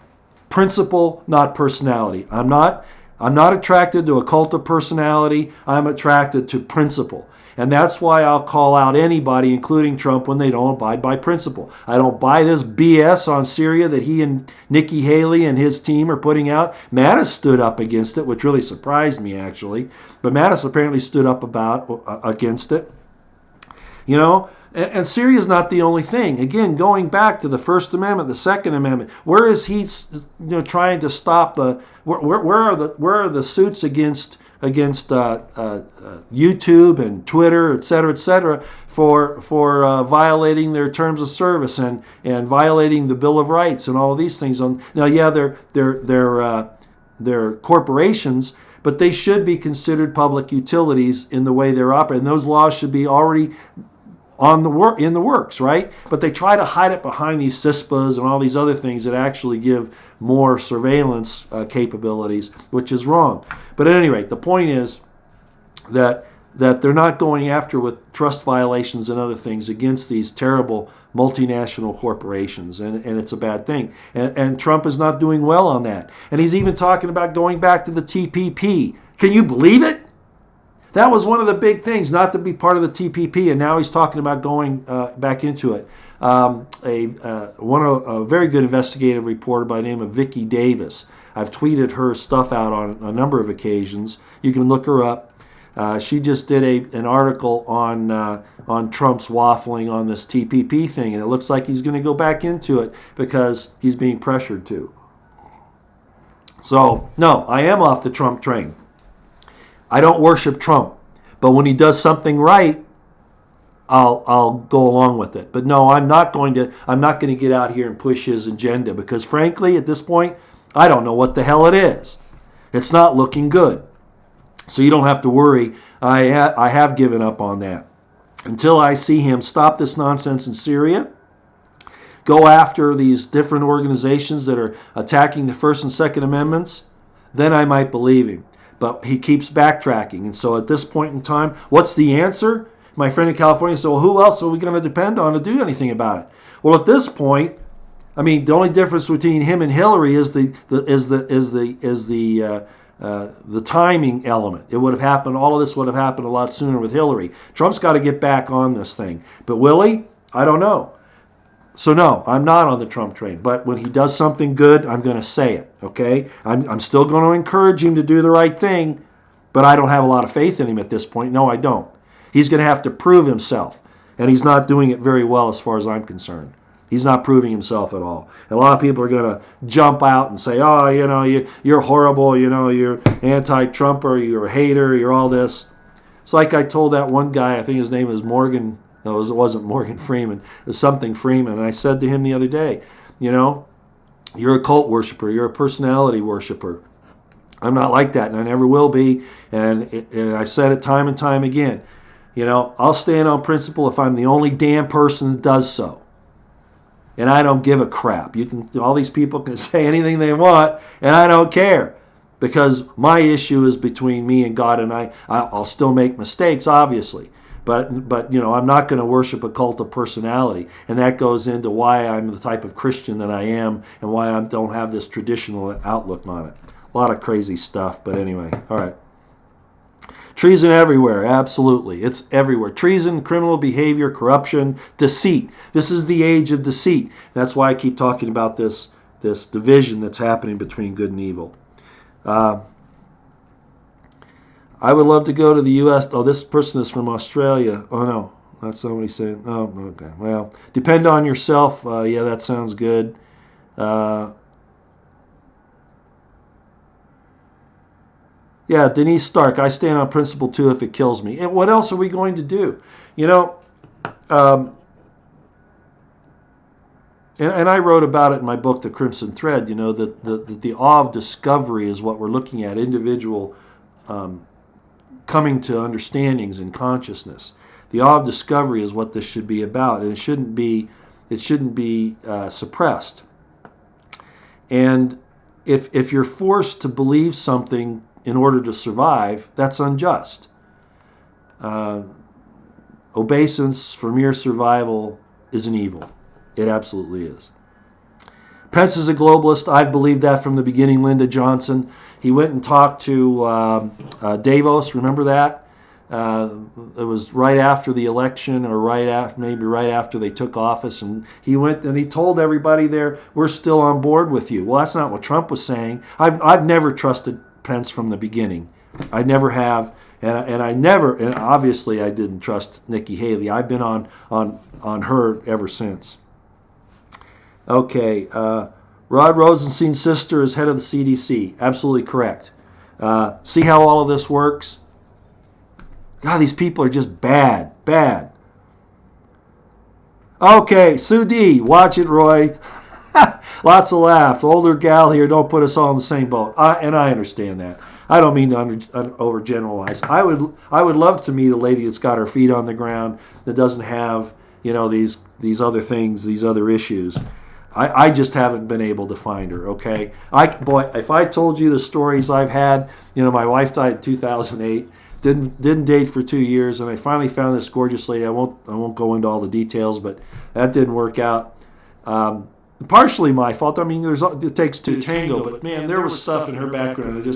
Principle, not personality. I'm not attracted to a cult of personality. I'm attracted to principle. And that's why I'll call out anybody, including Trump, when they don't abide by principle. I don't buy this BS on Syria that he and Nikki Haley and his team are putting out. Mattis stood up against it, which really surprised me, actually. But Mattis apparently stood up against it. And Syria is not the only thing. Again, going back to the First Amendment, the Second Amendment, where is he trying to stop where are the suits against YouTube and Twitter, et cetera, for violating their terms of service and violating the Bill of Rights and all of these things. Now, yeah, they're corporations, but they should be considered public utilities in the way they're operating. And those laws should be already in the works, right? But they try to hide it behind these CISPAs and all these other things that actually give more surveillance capabilities, which is wrong. But at any rate, the point is that they're not going after with trust violations and other things against these terrible multinational corporations, and it's a bad thing. And Trump is not doing well on that. And he's even talking about going back to the TPP. Can you believe it? That was one of the big things, not to be part of the TPP, and now he's talking about going back into it. A very good investigative reporter by the name of Vicki Davis. I've tweeted her stuff out on a number of occasions. You can look her up. She just did an article on Trump's waffling on this TPP thing, and it looks like he's going to go back into it because he's being pressured to. So, no, I am off the Trump train. I don't worship Trump, but when he does something right, I'll go along with it. But no, I'm not going to get out here and push his agenda because, frankly, at this point, I don't know what the hell it is. It's not looking good. So you don't have to worry. I have given up on that. Until I see him stop this nonsense in Syria, go after these different organizations that are attacking the First and Second Amendments, then I might believe him. But he keeps backtracking. And so at this point in time, what's the answer? My friend in California said, well, who else are we going to depend on to do anything about it? Well, at this point, I mean, the only difference between him and Hillary is the timing element. It would have happened. All of this would have happened a lot sooner with Hillary. Trump's got to get back on this thing. But will he? I don't know. So no, I'm not on the Trump train. But when he does something good, I'm going to say it. Okay? I'm still going to encourage him to do the right thing, but I don't have a lot of faith in him at this point. No, I don't. He's going to have to prove himself, and he's not doing it very well as far as I'm concerned. He's not proving himself at all. And a lot of people are going to jump out and say, oh, you're horrible, you're anti-Trumper, you're a hater, you're all this. It's like I told that one guy, I think his name was Morgan, no, it wasn't Morgan Freeman, it was something Freeman, and I said to him the other day, you're a cult worshiper, you're a personality worshiper. I'm not like that, and I never will be, and I said it time and time again. I'll stand on principle if I'm the only damn person that does so. And I don't give a crap. All these people can say anything they want, and I don't care. Because my issue is between me and God, and I'll still make mistakes, obviously. But I'm not going to worship a cult of personality. And that goes into why I'm the type of Christian that I am and why I don't have this traditional outlook on it. A lot of crazy stuff, but anyway. All right. Treason everywhere, absolutely. It's everywhere. Treason, criminal behavior, corruption, deceit. This is the age of deceit. That's why I keep talking about this division that's happening between good and evil. I would love to go to the U.S. Oh, this person is from Australia. Oh, no. That's somebody saying, oh, okay. Well, depend on yourself. Yeah, that sounds good. Yeah, Denise Stark, I stand on principle too if it kills me. And what else are we going to do? And I wrote about it in my book, The Crimson Thread, that the awe of discovery is what we're looking at, individual coming to understandings in consciousness. The awe of discovery is what this should be about, and it shouldn't be suppressed. And if you're forced to believe something in order to survive, that's unjust. Obeisance for mere survival is an evil. It absolutely is. Pence is a globalist. I've believed that from the beginning, Linda Johnson. He went and talked to Davos, remember that? It was right after the election or maybe right after they took office, and he went and he told everybody there, we're still on board with you. Well, that's not what Trump was saying. I've never trusted Pence from the beginning. I never have, and obviously I didn't trust Nikki Haley. I've been on her ever since. Okay, Rod Rosenstein's sister is head of the CDC. Absolutely correct. See how all of this works? God, these people are just bad. Okay, Sue D, watch it, Roy. Lots of laugh. The older gal here, don't put us all in the same boat. And I understand that. I don't mean to overgeneralize. I would love to meet a lady that's got her feet on the ground, that doesn't have these other things, these other issues. I just haven't been able to find her. Okay, if I told you the stories I've had, my wife died in 2008. Didn't date for 2 years, and I finally found this gorgeous lady. I won't go into all the details, but that didn't work out. Partially my fault. I mean, it takes two to tango, but man, there was stuff in her background.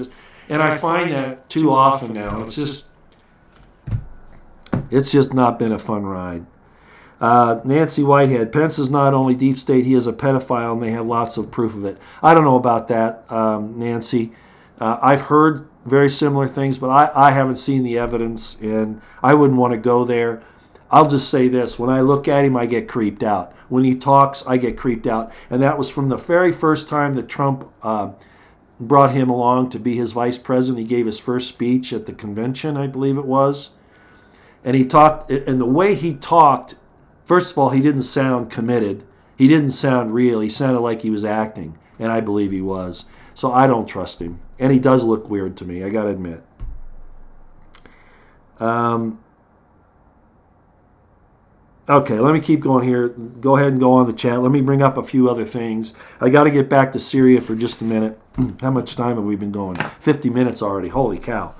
And I find that too often now. It's just not been a fun ride. Nancy Whitehead, Pence is not only deep state, he is a pedophile, and they have lots of proof of it. I don't know about that, Nancy. I've heard very similar things, but I haven't seen the evidence, and I wouldn't want to go there. I'll just say this. When I look at him, I get creeped out. When he talks, I get creeped out. And that was from the very first time that Trump brought him along to be his vice president. He gave his first speech at the convention, I believe it was. And he talked, and the way he talked, first of all, he didn't sound committed. He didn't sound real. He sounded like he was acting, and I believe he was. So I don't trust him. And he does look weird to me, I got to admit. Okay, let me keep going here. Go ahead and go on the chat. Let me bring up a few other things. I got to get back to Syria for just a minute. How much time have we been going? 50 minutes already. Holy cow.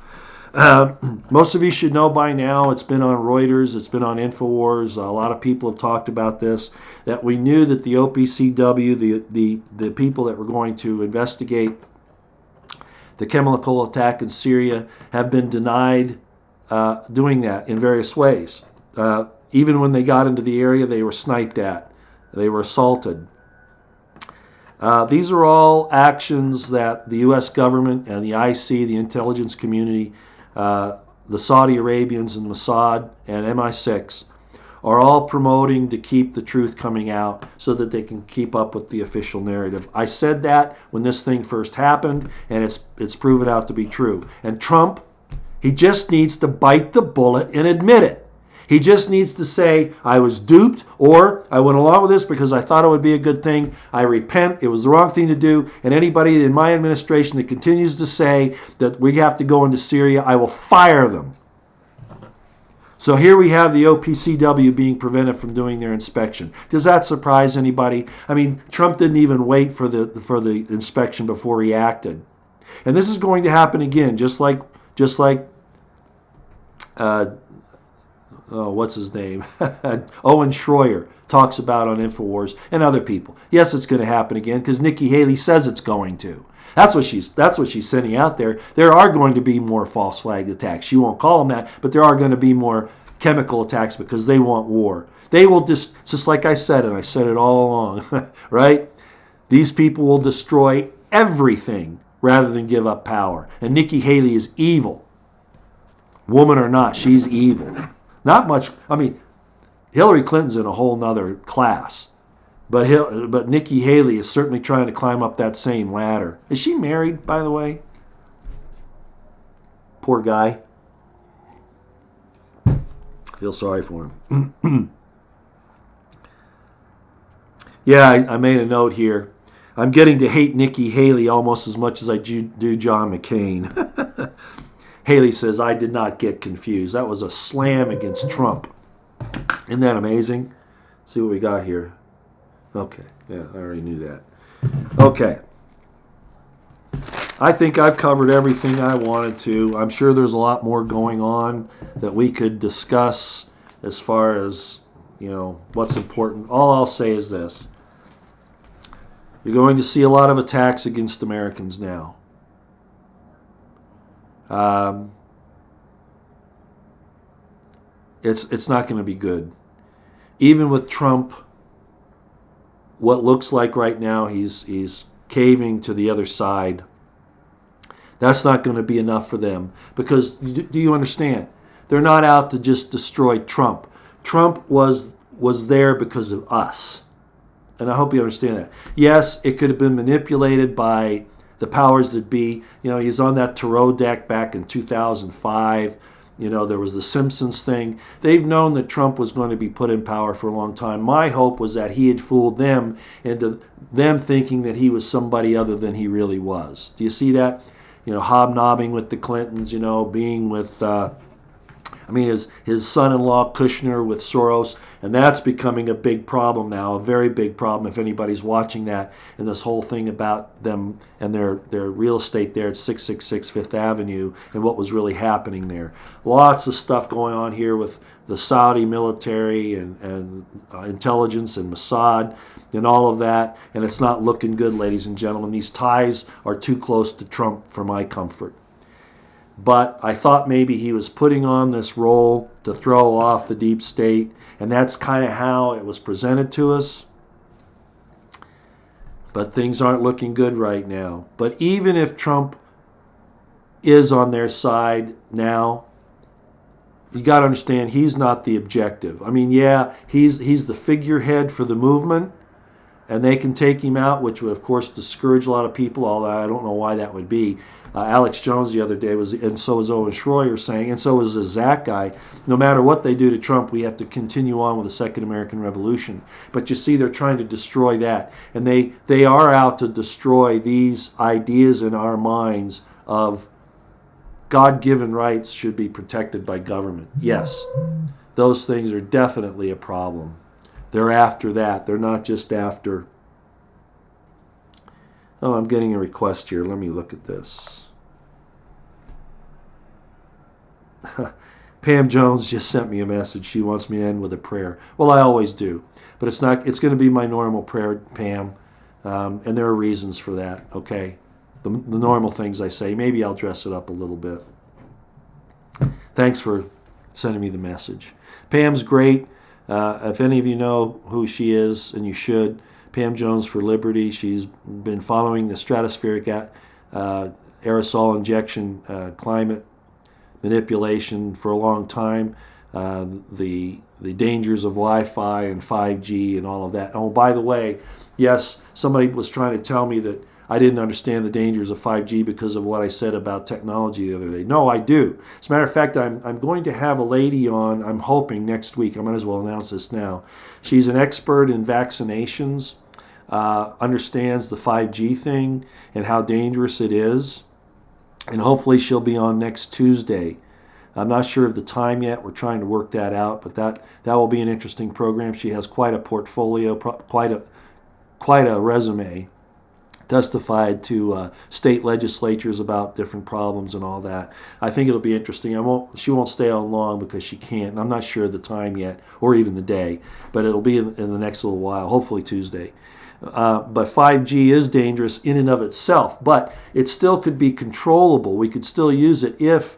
Most of you should know by now, it's been on Reuters, it's been on InfoWars, a lot of people have talked about this, that we knew that the OPCW, the people that were going to investigate the chemical attack in Syria, have been denied doing that in various ways. Even when they got into the area, they were sniped at, they were assaulted. These are all actions that the U.S. government and the IC, the intelligence community, the Saudi Arabians and Mossad and MI6 are all promoting to keep the truth coming out so that they can keep up with the official narrative. I said that when this thing first happened, and it's proven out to be true. And Trump, he just needs to bite the bullet and admit it. He just needs to say, I was duped, or I went along with this because I thought it would be a good thing. I repent. It was the wrong thing to do. And anybody in my administration that continues to say that we have to go into Syria, I will fire them. So here we have the OPCW being prevented from doing their inspection. Does that surprise anybody? I mean, Trump didn't even wait for the inspection before he acted. And this is going to happen again, just like what's his name? Owen Schroyer talks about on InfoWars, and other people. Yes, it's going to happen again because Nikki Haley says it's going to. That's what she's sending out there. There are going to be more false flag attacks. She won't call them that, but there are going to be more chemical attacks because they want war. They will just like I said, and I said it all along, right? These people will destroy everything rather than give up power. And Nikki Haley is evil. Woman or not, she's evil. Not much. I mean, Hillary Clinton's in a whole nother class, but Nikki Haley is certainly trying to climb up that same ladder. Is she married, by the way? Poor guy. Feel sorry for him. Yeah, I made a note here. I'm getting to hate Nikki Haley almost as much as I do John McCain. Haley says, I did not get confused. That was a slam against Trump. Isn't that amazing? See what we got here. Okay. Yeah, I already knew that. Okay. I think I've covered everything I wanted to. I'm sure there's a lot more going on that we could discuss as far as, what's important. All I'll say is this. You're going to see a lot of attacks against Americans now. It's not going to be good. Even with Trump, what looks like right now he's caving to the other side. That's not going to be enough for them because do you understand? They're not out to just destroy Trump. Trump was there because of us, and I hope you understand that. Yes, it could have been manipulated by the powers that be. He's on that Tarot deck back in 2005. There was the Simpsons thing. They've known that Trump was going to be put in power for a long time. My hope was that he had fooled them into them thinking that he was somebody other than he really was. Do you see that? Hobnobbing with the Clintons, being with his son-in-law Kushner with Soros, and that's becoming a big problem now, a very big problem if anybody's watching that, and this whole thing about them and their real estate there at 666 Fifth Avenue and what was really happening there. Lots of stuff going on here with the Saudi military and intelligence and Mossad and all of that, and it's not looking good, ladies and gentlemen. These ties are too close to Trump for my comfort. But I thought maybe he was putting on this role to throw off the deep state, and that's kind of how it was presented to us. But things aren't looking good right now. But even if Trump is on their side now. You got to understand, he's not the objective. I mean, yeah, he's the figurehead for the movement, and they can take him out, which would, of course, discourage a lot of people, although I don't know why that would be. Alex Jones the other day was, and so was Owen Schroyer saying, and so was the Zach guy, no matter what they do to Trump, we have to continue on with the Second American Revolution. But you see, they're trying to destroy that. And they are out to destroy these ideas in our minds of God-given rights should be protected by government. Yes, those things are definitely a problem. They're after that. They're not just after... Oh, I'm getting a request here. Let me look at this. Pam Jones just sent me a message. She wants me to end with a prayer. Well, I always do. But it's not. It's going to be my normal prayer, Pam. And there are reasons for that, okay? The normal things I say. Maybe I'll dress it up a little bit. Thanks for sending me the message. Pam's great. If any of you know who she is, and you should, Pam Jones for Liberty. She's been following the stratospheric aerosol injection climate manipulation for a long time, the dangers of Wi-Fi and 5G and all of that. Oh, by the way, yes, somebody was trying to tell me that I didn't understand the dangers of 5G because of what I said about technology the other day. No, I do. As a matter of fact, I'm going to have a lady on, I'm hoping next week. I might as well announce this now. She's an expert in vaccinations, understands the 5G thing and how dangerous it is. And hopefully she'll be on next Tuesday. I'm not sure of the time yet. We're trying to work that out, but that will be an interesting program. She has quite a portfolio, quite a resume. Testified to state legislatures about different problems and all that. I think it'll be interesting. She won't stay on long because she can't. And I'm not sure of the time yet or even the day, but it'll be in the next little while, hopefully Tuesday. But 5G is dangerous in and of itself, but it still could be controllable. We could still use it if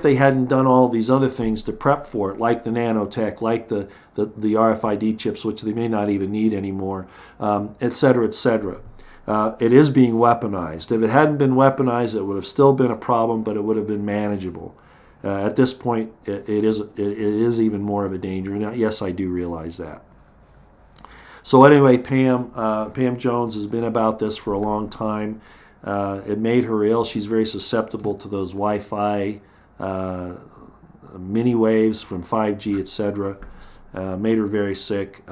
they hadn't done all these other things to prep for it, like the nanotech, like the RFID chips, which they may not even need anymore, et cetera, et cetera. It is being weaponized. If it hadn't been weaponized, it would have still been a problem, but it would have been manageable. At this point, it is even more of a danger. And yes, I do realize that. So anyway, Pam Jones has been about this for a long time. It made her ill. She's very susceptible to those Wi-Fi mini waves from 5G, etc. Made her very sick.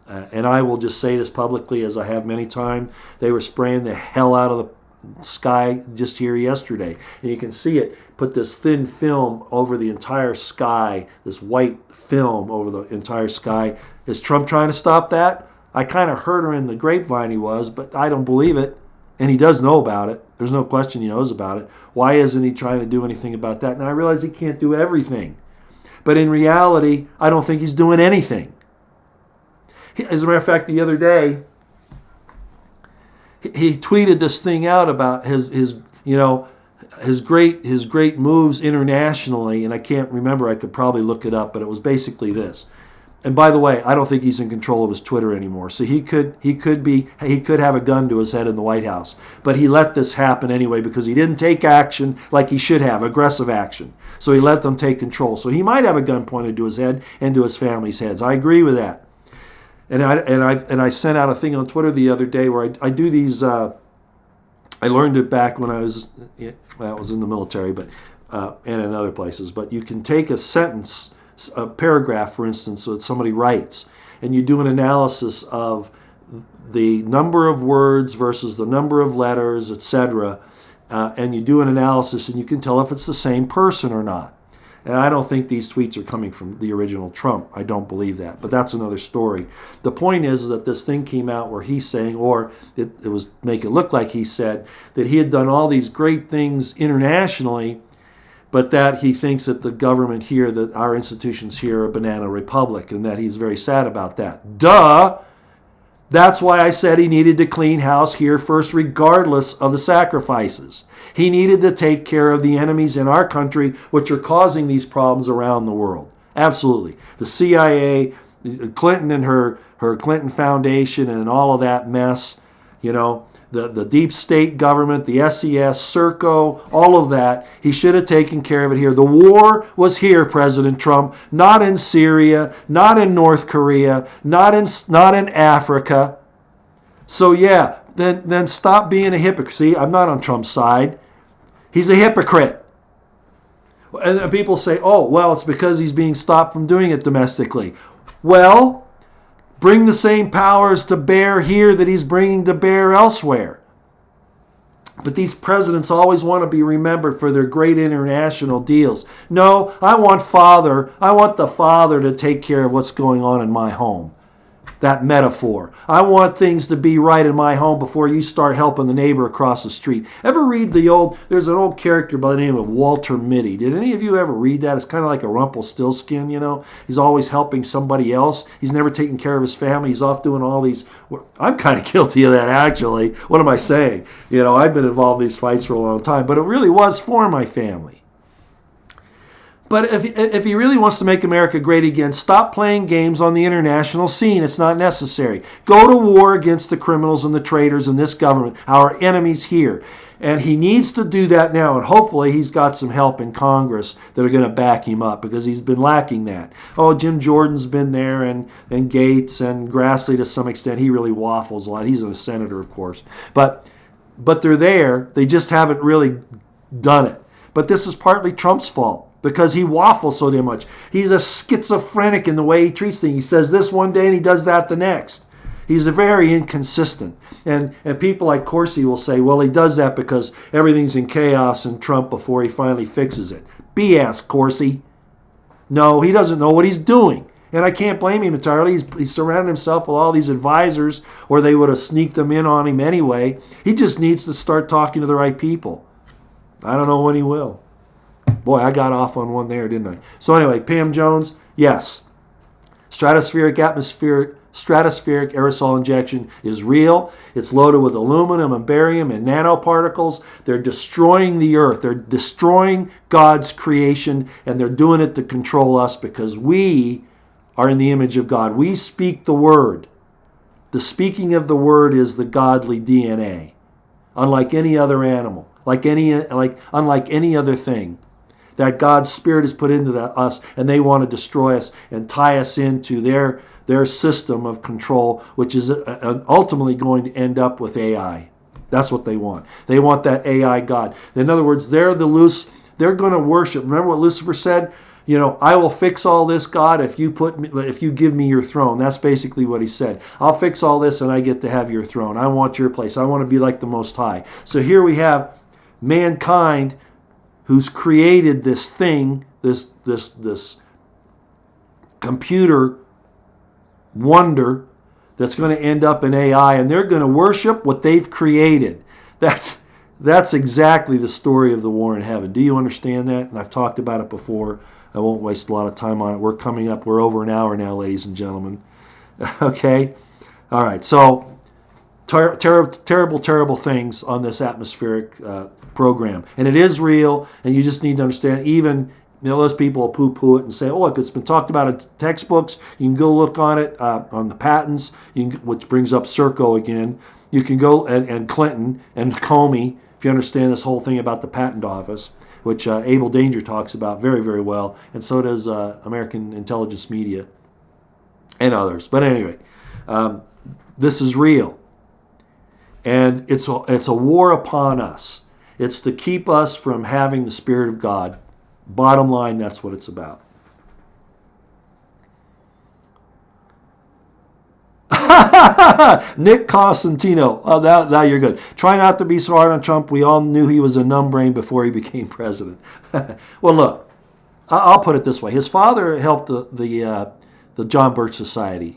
And I will just say this publicly, as I have many times. They were spraying the hell out of the sky just here yesterday. And you can see it, put this thin film over the entire sky, this white film over the entire sky. Is Trump trying to stop that? I kind of heard her in the grapevine he was, but I don't believe it. And he does know about it. There's no question he knows about it. Why isn't he trying to do anything about that? Now, I realize he can't do everything. But in reality, I don't think he's doing anything. As a matter of fact, the other day, he tweeted this thing out about his great moves internationally, and I can't remember. I could probably look it up, but it was basically this. And by the way, I don't think he's in control of his Twitter anymore. So he could have a gun to his head in the White House, but he let this happen anyway because he didn't take action like he should have, aggressive action. So he let them take control. So he might have a gun pointed to his head and to his family's heads. I agree with that. And I sent out a thing on Twitter the other day where I do these. I learned it back when I was in the military, but and in other places. But you can take a sentence, a paragraph, for instance, that somebody writes, and you do an analysis of the number of words versus the number of letters, etc. And you do an analysis, and you can tell if it's the same person or not. And I don't think these tweets are coming from the original Trump. I don't believe that. But that's another story. The point is that this thing came out where he's saying, or it was make it look like he said, that he had done all these great things internationally, but that he thinks that the government here, that our institutions here are a banana republic, and that he's very sad about that. Duh! That's why I said he needed to clean house here first, regardless of the sacrifices. He needed to take care of the enemies in our country, which are causing these problems around the world. Absolutely. The CIA, Clinton and her Clinton Foundation and all of that mess, the deep state government, the SES, Serco, all of that. He should have taken care of it here. The war was here, President Trump, not in Syria, not in North Korea, not in Africa. So yeah, then stop being a hypocrite. See, I'm not on Trump's side. He's a hypocrite. And people say, oh, well, it's because he's being stopped from doing it domestically. Well, bring the same powers to bear here that he's bringing to bear elsewhere. But these presidents always want to be remembered for their great international deals. No, I want the father to take care of what's going on in my home. That metaphor. I want things to be right in my home before you start helping the neighbor across the street. Ever read there's an old character by the name of Walter Mitty. Did any of you ever read that? It's kind of like a Rumpelstiltskin, He's always helping somebody else. He's never taking care of his family. He's off doing all these. I'm kind of guilty of that, actually. What am I saying? I've been involved in these fights for a long time, but it really was for my family. But if he really wants to make America great again, stop playing games on the international scene. It's not necessary. Go to war against the criminals and the traitors in this government, our enemies here. And he needs to do that now. And hopefully he's got some help in Congress that are going to back him up, because he's been lacking that. Oh, Jim Jordan's been there, and Gates and Grassley to some extent. He really waffles a lot. He's a senator, of course. But they're there. They just haven't really done it. But this is partly Trump's fault, because he waffles so damn much. He's a schizophrenic in the way he treats things. He says this one day and he does that the next. He's very inconsistent. And people like Corsi will say, well, he does that because everything's in chaos in Trump before he finally fixes it. BS, Corsi. No, he doesn't know what he's doing. And I can't blame him entirely. He's surrounded himself with all these advisors, or they would have sneaked them in on him anyway. He just needs to start talking to the right people. I don't know when he will. Boy, I got off on one there, didn't I? So anyway, Pam Jones, yes. Stratospheric aerosol injection is real. It's loaded with aluminum and barium and nanoparticles. They're destroying the earth. They're destroying God's creation, and they're doing it to control us, because we are in the image of God. We speak the word. The speaking of the word is the godly DNA. Unlike any other animal, unlike any other thing that God's Spirit has put into us, and they want to destroy us and tie us into their system of control, which is ultimately going to end up with AI. That's what they want. They want that AI God. In other words, they're going to worship. Remember what Lucifer said? I will fix all this, God, if you give me your throne. That's basically what he said. I'll fix all this and I get to have your throne. I want your place. I want to be like the Most High. So here we have mankind who's created this thing, this computer wonder that's going to end up in AI, and they're going to worship what they've created. That's exactly the story of the war in heaven. Do you understand that? And I've talked about it before. I won't waste a lot of time on it. We're over an hour now, ladies and gentlemen. Okay? All right. So, terrible things on this atmospheric program. And it is real, and you just need to understand, even those people will poo-poo it and say, oh, look, it's been talked about in textbooks. You can go look on it, on the patents, which brings up Serco again. You can go, and Clinton and Comey, if you understand this whole thing about the patent office, which Abel Danger talks about very, very well, and so does American Intelligence Media and others. But anyway, this is real. And it's a war upon us. It's to keep us from having the Spirit of God. Bottom line, that's what it's about. Nick Costantino. Oh, now you're good. Try not to be so hard on Trump. We all knew he was a numbbrain before he became president. Well, look, I'll put it this way. His father helped the John Birch Society,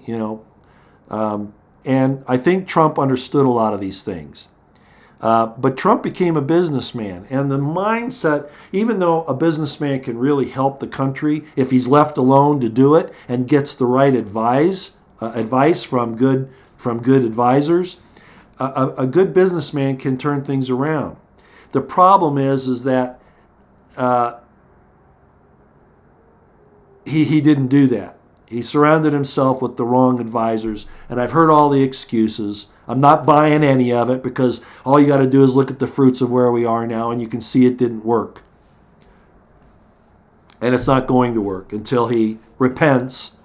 and I think Trump understood a lot of these things. But Trump became a businessman, and the mindset, even though a businessman can really help the country if he's left alone to do it and gets the right advice from good advisors, a good businessman can turn things around. The problem is that he didn't do that. He surrounded himself with the wrong advisors, and I've heard all the excuses. I'm not buying any of it because all you got to do is look at the fruits of where we are now, and you can see it didn't work. And it's not going to work until he repents,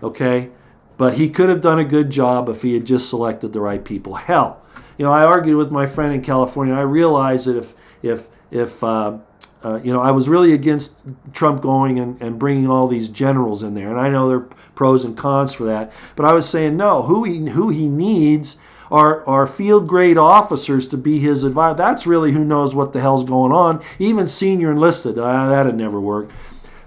okay? But he could have done a good job if he had just selected the right people. Hell, I argued with my friend in California. I realized that if I was really against Trump going and bringing all these generals in there, and I know there are pros and cons for that. But I was saying no. Who he needs are field grade officers to be his advisor. That's really who knows what the hell's going on. Even senior enlisted, that'd never work.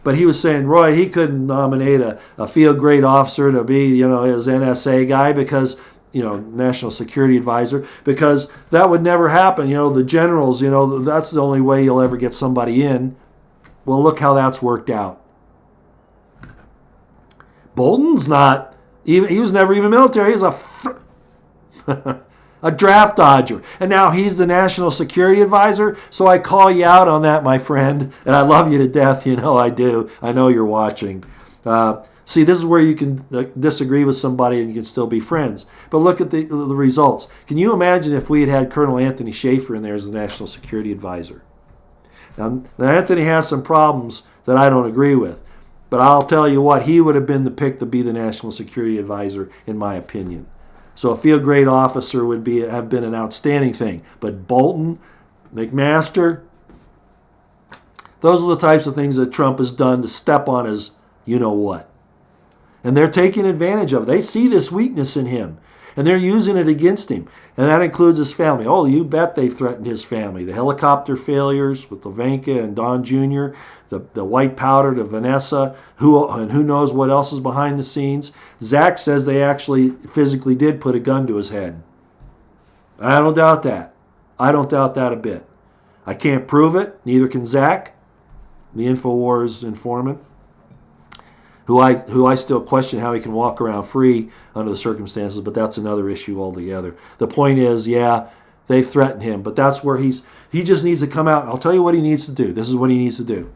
But he was saying, Roy, he couldn't nominate a field grade officer to be, his NSA guy because, National Security Advisor, because that would never happen. The generals, that's the only way you'll ever get somebody in. Well, look how that's worked out. Bolton's not, he was never even military. He's a draft dodger. And now he's the National Security Advisor. So I call you out on that, my friend. And I love you to death. I do. I know you're watching. See, this is where you can disagree with somebody and you can still be friends. But look at the results. Can you imagine if we had Colonel Anthony Schaefer in there as the National Security Advisor? Now Anthony has some problems that I don't agree with. But I'll tell you what, he would have been the pick to be the National Security Advisor, in my opinion. So a field grade officer would have been an outstanding thing. But Bolton, McMaster, those are the types of things that Trump has done to step on his you-know-what. And they're taking advantage of it. They see this weakness in him, and they're using it against him. And that includes his family. Oh, you bet they've threatened his family. The helicopter failures with Levanka and Don Jr., the white powder to Vanessa, who knows what else is behind the scenes. Zach says they actually physically did put a gun to his head. I don't doubt that. I don't doubt that a bit. I can't prove it. Neither can Zach, the InfoWars informant, who I still question how he can walk around free under the circumstances, but that's another issue altogether. The point is, yeah, they've threatened him, but that's where he just needs to come out. I'll tell you what he needs to do. This is what he needs to do.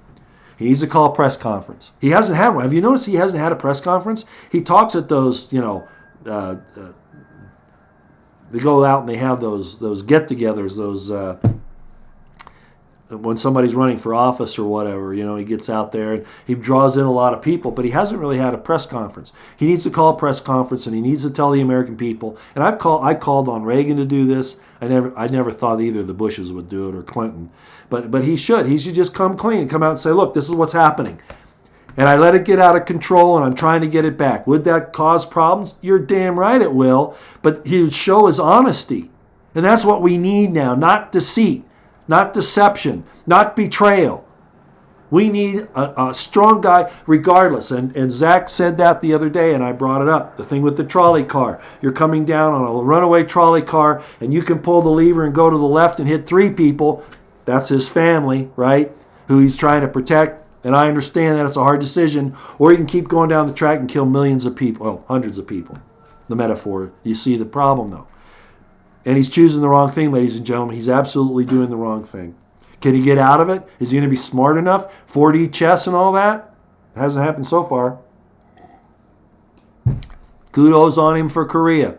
He needs to call a press conference. He hasn't had one. Have you noticed he hasn't had a press conference? He talks at those, they go out and they have those get-togethers, those when somebody's running for office or whatever, he gets out there and he draws in a lot of people, but he hasn't really had a press conference. He needs to call a press conference and he needs to tell the American people. And I called on Reagan to do this. I never thought either of the Bushes would do it or Clinton, but he should. He should just come clean and come out and say, look, this is what's happening. And I let it get out of control and I'm trying to get it back. Would that cause problems? You're damn right it will, but he would show his honesty. And that's what we need now, not deceit. Not deception, not betrayal. We need a strong guy regardless. And Zach said that the other day, and I brought it up. The thing with the trolley car. You're coming down on a runaway trolley car, and you can pull the lever and go to the left and hit 3 people. That's his family, right, who he's trying to protect. And I understand that it's a hard decision. Or you can keep going down the track and kill millions of people, well, hundreds of people. The metaphor. You see the problem, though. And he's choosing the wrong thing, ladies and gentlemen. He's absolutely doing the wrong thing. Can he get out of it? Is he going to be smart enough? 4D chess and all that? It hasn't happened so far. Kudos on him for Korea.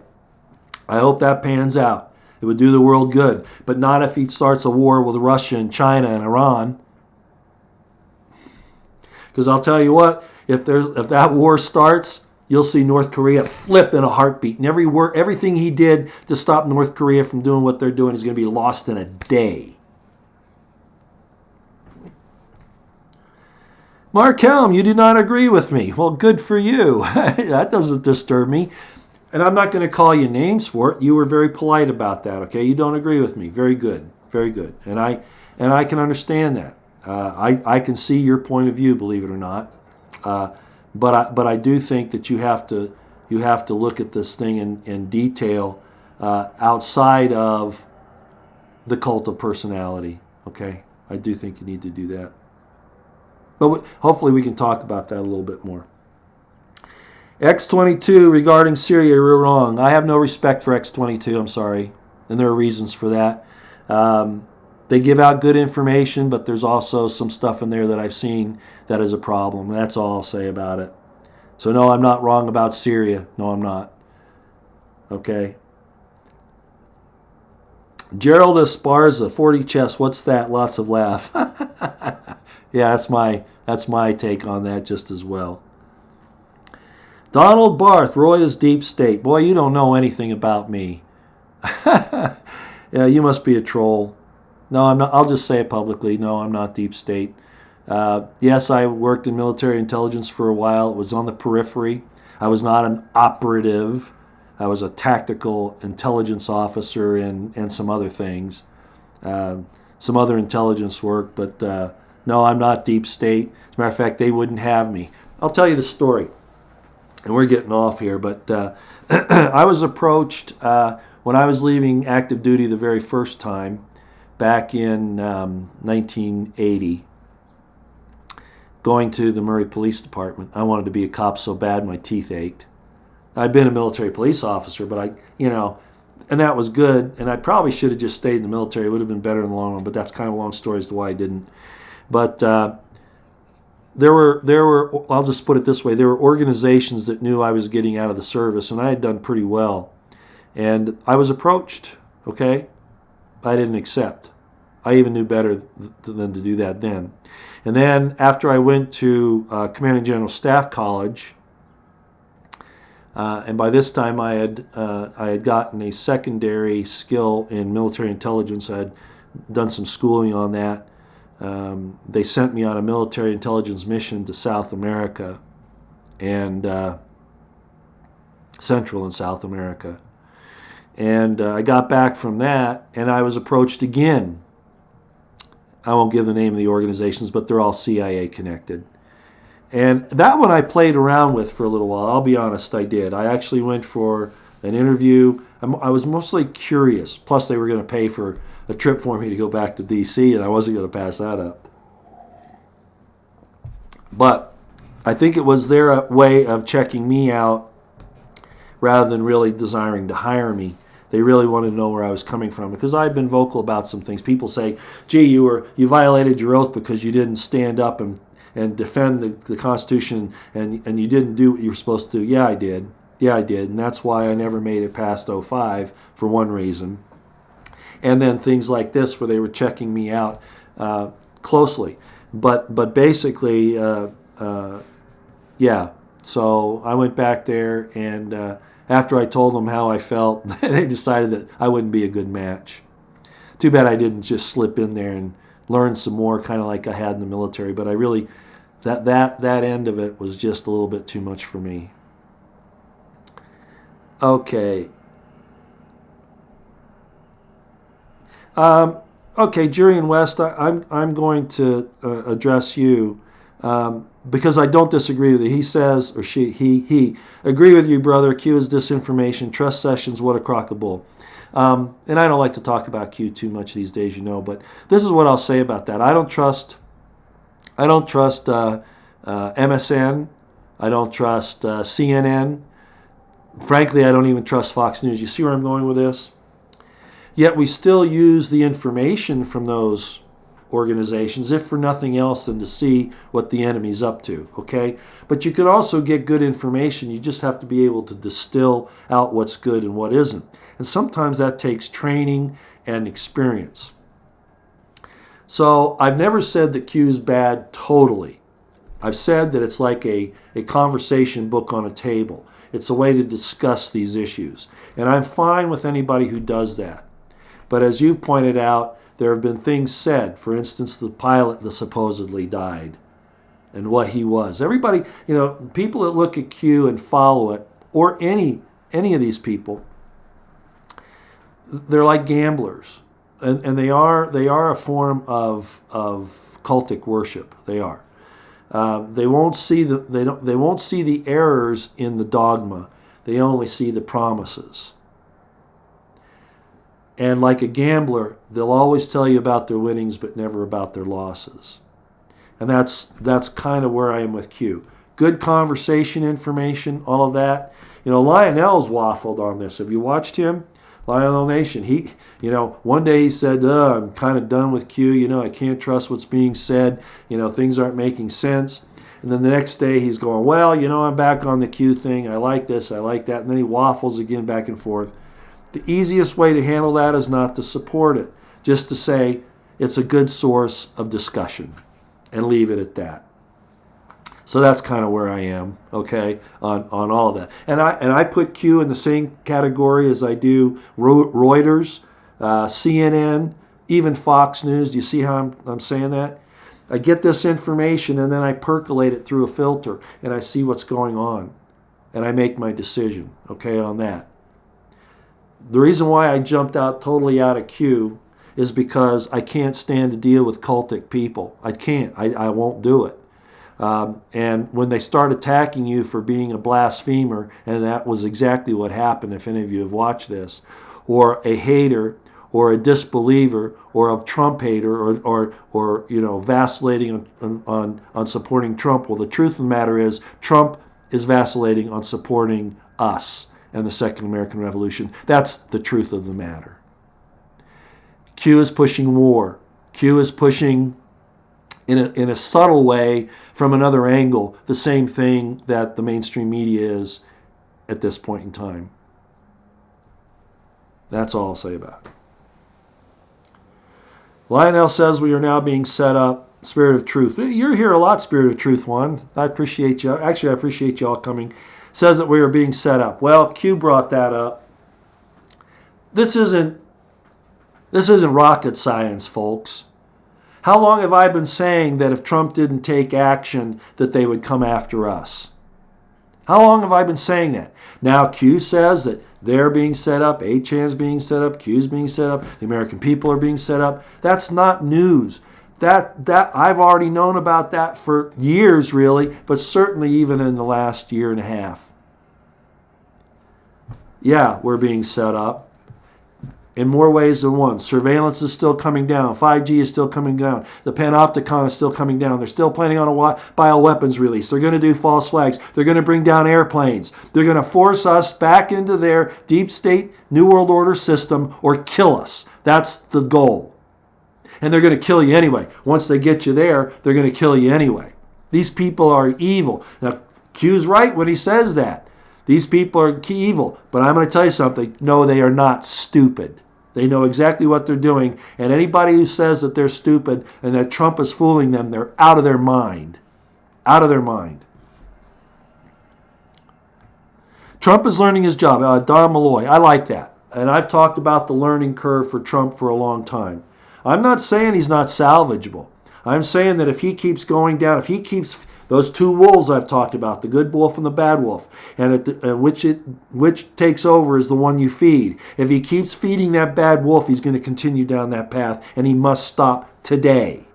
I hope that pans out. It would do the world good. But not if he starts a war with Russia and China and Iran. Because I'll tell you what, if that war starts, you'll see North Korea flip in a heartbeat. And everything he did to stop North Korea from doing what they're doing is going to be lost in a day. Mark Helm, you do not agree with me. Well, good for you. That doesn't disturb me. And I'm not going to call you names for it. You were very polite about that, okay? You don't agree with me. Very good. Very good. And I can understand that. I can see your point of view, believe it or not. But I do think that you have to look at this thing in detail outside of the cult of personality. Okay, I do think you need to do that. But hopefully we can talk about that a little bit more. X-22 regarding Syria, you're wrong. I have no respect for X-22. I'm sorry, and there are reasons for that. They give out good information, but there's also some stuff in there that I've seen that is a problem. That's all I'll say about it. So no, I'm not wrong about Syria. No, I'm not. Okay. Gerald Esparza, 40 chess. What's that? Lots of laugh. Yeah, that's my take on that just as well. Donald Barth, Roy is deep state. Boy, you don't know anything about me. Yeah, you must be a troll. No, I'm not. I'll just say it publicly. No, I'm not deep state. Yes, I worked in military intelligence for a while. It was on the periphery. I was not an operative. I was a tactical intelligence officer and some other things, some other intelligence work. But no, I'm not deep state. As a matter of fact, they wouldn't have me. I'll tell you the story. And we're getting off here, but I was approached when I was leaving active duty the very first time back in 1980, going to the Murray Police Department. I wanted to be a cop so bad my teeth ached. I'd been a military police officer, but and that was good, and I probably should have just stayed in the military. It would have been better in the long run, but that's kind of a long story as to why I didn't. But there were, I'll just put it this way, there were organizations that knew I was getting out of the service, and I had done pretty well. And I was approached, okay? I didn't accept. I even knew better than to do that then. And then after I went to Commanding General Staff College, and by this time I had gotten a secondary skill in military intelligence. I had done some schooling on that. They sent me on a military intelligence mission to South America and Central and South America. And I got back from that, and I was approached again. I won't give the name of the organizations, but they're all CIA connected. And that one I played around with for a little while. I'll be honest, I did. I actually went for an interview. I was mostly curious. Plus, they were going to pay for a trip for me to go back to D.C., and I wasn't going to pass that up. But I think it was their way of checking me out rather than really desiring to hire me. They really wanted to know where I was coming from because I've been vocal about some things. People say, gee, you violated your oath because you didn't stand up and defend the Constitution and you didn't do what you were supposed to do. Yeah, I did. Yeah, I did. And that's why I never made it past 05 for one reason. And then things like this where they were checking me out closely. But basically, yeah. So I went back there, and after I told them how I felt, they decided that I wouldn't be a good match. Too bad I didn't just slip in there and learn some more, kind of like I had in the military. But I really, that end of it was just a little bit too much for me. Okay. Okay, Jurian West, I'm going to address you because I don't disagree with you. He says, or he, agree with you, brother. Q is disinformation. Trust Sessions, what a crock of bull. And I don't like to talk about Q too much these days, but this is what I'll say about that. I don't trust MSN. I don't trust CNN. Frankly, I don't even trust Fox News. You see where I'm going with this? Yet we still use the information from those organizations, if for nothing else than to see what the enemy's up to, okay? But you can also get good information. You just have to be able to distill out what's good and what isn't. And sometimes that takes training and experience. So I've never said that Q is bad totally. I've said that it's like a conversation book on a table. It's a way to discuss these issues. And I'm fine with anybody who does that. But as you've pointed out, there have been things said. For instance, the pilot that supposedly died and what he was. Everybody, people that look at Q and follow it, or any of these people, they're like gamblers. And they are a form of cultic worship. They are. They won't see the errors in the dogma. They only see the promises. And like a gambler, they'll always tell you about their winnings, but never about their losses. And that's kind of where I am with Q. Good conversation information, all of that. Lionel's waffled on this. Have you watched him? Lionel Nation. He, one day he said, I'm kind of done with Q. I can't trust what's being said. Things aren't making sense. And And then the next day he's going, well, I'm back on the Q thing. I like this, I like that. And then he waffles again back and forth. The easiest way to handle that is not to support it. Just to say it's a good source of discussion and leave it at that. So that's kind of where I am, okay, on all of that. And I put Q in the same category as I do Reuters, CNN, even Fox News. Do you see how I'm saying that? I get this information and then I percolate it through a filter and I see what's going on. And I make my decision, okay, on that. The reason why I jumped totally out of Q is because I can't stand to deal with cultic people. I can't. I won't do it. And when they start attacking you for being a blasphemer, and that was exactly what happened if any of you have watched this, or a hater, or a disbeliever, or a Trump hater, or vacillating on supporting Trump. Well, the truth of the matter is Trump is vacillating on supporting us and the Second American Revolution. That's the truth of the matter. Q is pushing war. Q is pushing, in a subtle way, from another angle, the same thing that the mainstream media is at this point in time. That's all I'll say about it. Lionel says we are now being set up. Spirit of Truth. You're here a lot, Spirit of Truth one. I appreciate you. Actually, I appreciate you all coming. Says that we are being set up. Well, Q brought that up. This isn't rocket science, folks. How long have I been saying that if Trump didn't take action, that they would come after us? How long have I been saying that? Now Q says that they're being set up, 8chan's being set up, Q's being set up, the American people are being set up. That's not news. That I've already known about that for years, really, but certainly even in the last year and a half. Yeah, we're being set up in more ways than one. Surveillance is still coming down. 5G is still coming down. The Panopticon is still coming down. They're still planning on a bioweapons release. They're going to do false flags. They're going to bring down airplanes. They're going to force us back into their deep state New World Order system or kill us. That's the goal. And they're going to kill you anyway. Once they get you there, they're going to kill you anyway. These people are evil. Now, Q's right when he says that. These people are evil. But I'm going to tell you something. No, they are not stupid. They know exactly what they're doing. And anybody who says that they're stupid and that Trump is fooling them, they're out of their mind. Out of their mind. Trump is learning his job. Don Malloy, I like that. And I've talked about the learning curve for Trump for a long time. I'm not saying he's not salvageable. I'm saying that if he keeps going down, if he keeps those two wolves I've talked about, the good wolf and the bad wolf, and which takes over is the one you feed. If he keeps feeding that bad wolf, he's going to continue down that path, and he must stop today.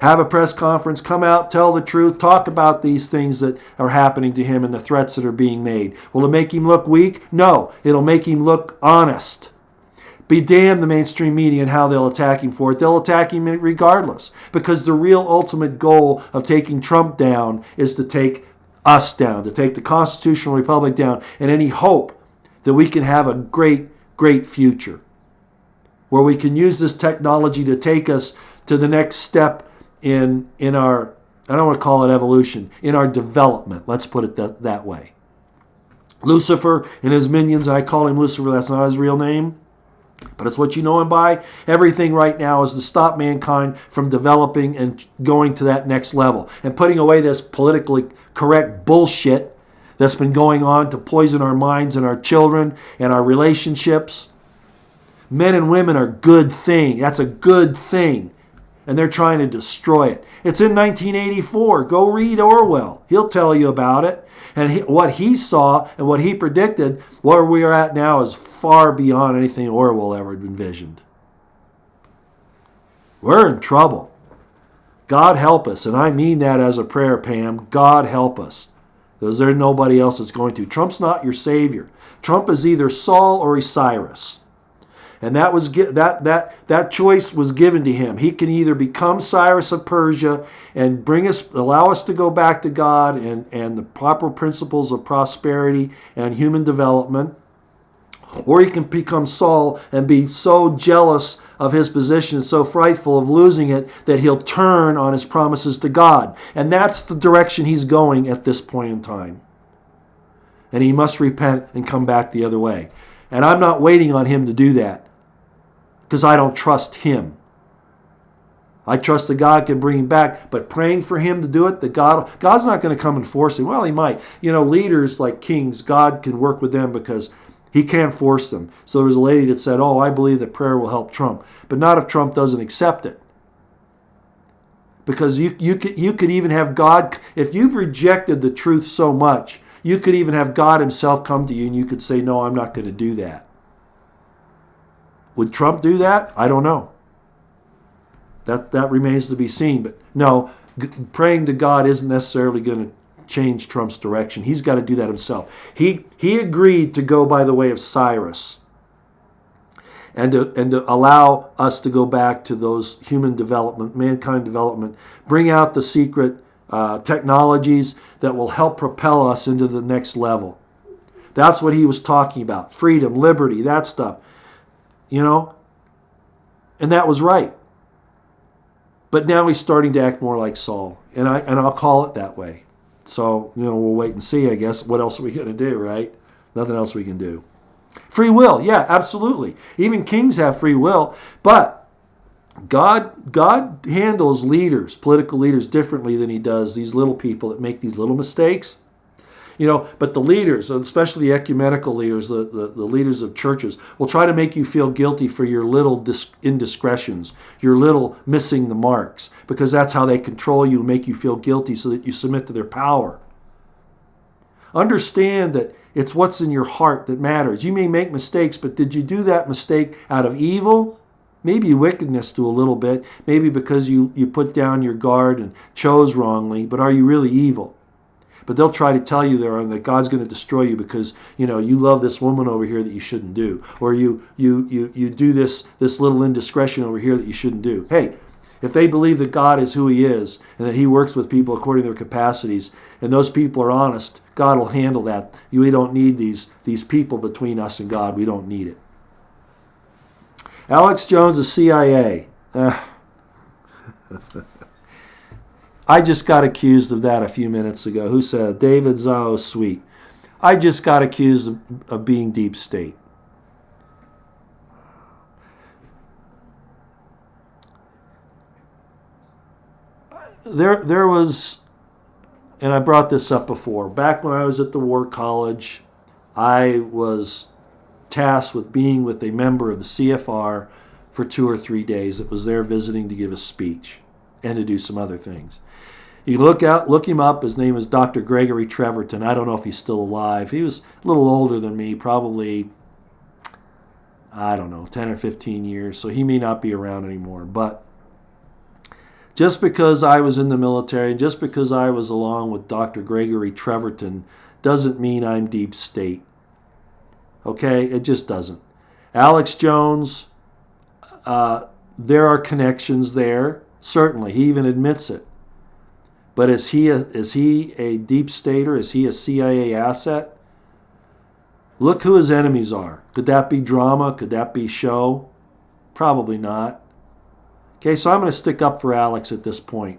Have a press conference, come out, tell the truth, talk about these things that are happening to him and the threats that are being made. Will it make him look weak? No, it'll make him look honest. Be damned the mainstream media and how they'll attack him for it. They'll attack him regardless. Because the real ultimate goal of taking Trump down is to take us down, to take the constitutional republic down, and any hope that we can have a great, great future where we can use this technology to take us to the next step in our, I don't want to call it evolution, in our development. Let's put it that way. Lucifer and his minions, I call him Lucifer, that's not his real name. But it's what you know him by. Everything right now is to stop mankind from developing and going to that next level. And putting away this politically correct bullshit that's been going on to poison our minds and our children and our relationships. Men and women are a good thing. That's a good thing. And they're trying to destroy it. It's in 1984. Go read Orwell. He'll tell you about it. And what he saw and what he predicted, where we are at now is far beyond anything Orwell ever envisioned. We're in trouble. God help us. And I mean that as a prayer, Pam. God help us. Because there's nobody else that's going to. Trump's not your savior. Trump is either Saul or he's Cyrus. And that choice was given to him. He can either become Cyrus of Persia and allow us to go back to God and the proper principles of prosperity and human development, Or he can become Saul and be so jealous of his position, so frightful of losing it, that he'll turn on his promises to God. And that's the direction he's going at this point in time. And he must repent and come back the other way. And I'm not waiting on him to do that, because I don't trust him. I trust that God can bring him back, but praying for him to do it, that God's not going to come and force him. Well, he might. Leaders like kings, God can work with them because he can't force them. So there was a lady that said, I believe that prayer will help Trump. But not if Trump doesn't accept it. Because you could even have God, if you've rejected the truth so much, you could even have God himself come to you and you could say, no, I'm not going to do that. Would Trump do that? I don't know. That remains to be seen. But no, praying to God isn't necessarily going to change Trump's direction. He's got to do that himself. He agreed to go by the way of Cyrus and to allow us to go back to those human development, mankind development, bring out the secret technologies that will help propel us into the next level. That's what he was talking about. Freedom, liberty, that stuff. And that was right. But now he's starting to act more like Saul. And I'll call it that way. So, we'll wait and see, I guess. What else are we going to do, right? Nothing else we can do. Free will, yeah, absolutely. Even kings have free will. But God handles leaders, political leaders, differently than he does these little people that make these little mistakes. But the leaders, especially the ecumenical leaders, the leaders of churches, will try to make you feel guilty for your little indiscretions, your little missing the marks, because that's how they control you and make you feel guilty so that you submit to their power. Understand that it's what's in your heart that matters. You may make mistakes, but did you do that mistake out of evil? Maybe wickedness to a little bit, maybe because you put down your guard and chose wrongly, but are you really evil? But they'll try to tell you that God's going to destroy you because, you love this woman over here that you shouldn't do. Or you do this little indiscretion over here that you shouldn't do. Hey, if they believe that God is who he is and that he works with people according to their capacities and those people are honest, God will handle that. We don't need these people between us and God. We don't need it. Alex Jones, the CIA. I just got accused of that a few minutes ago. Who said, David Zao, sweet. I just got accused of being deep state. There was, and I brought this up before, back when I was at the War College, I was tasked with being with a member of the CFR for 2 or 3 days that was there visiting to give a speech and to do some other things. You look him up. His name is Dr. Gregory Treverton. I don't know if he's still alive. He was a little older than me, probably, 10 or 15 years, so he may not be around anymore. But just because I was in the military, and just because I was along with Dr. Gregory Treverton, doesn't mean I'm deep state. Okay? It just doesn't. Alex Jones, there are connections there. Certainly. He even admits it. But is he a deep stater? Is he a CIA asset? Look who his enemies are. Could that be drama? Could that be show? Probably not. Okay, so I'm going to stick up for Alex at this point.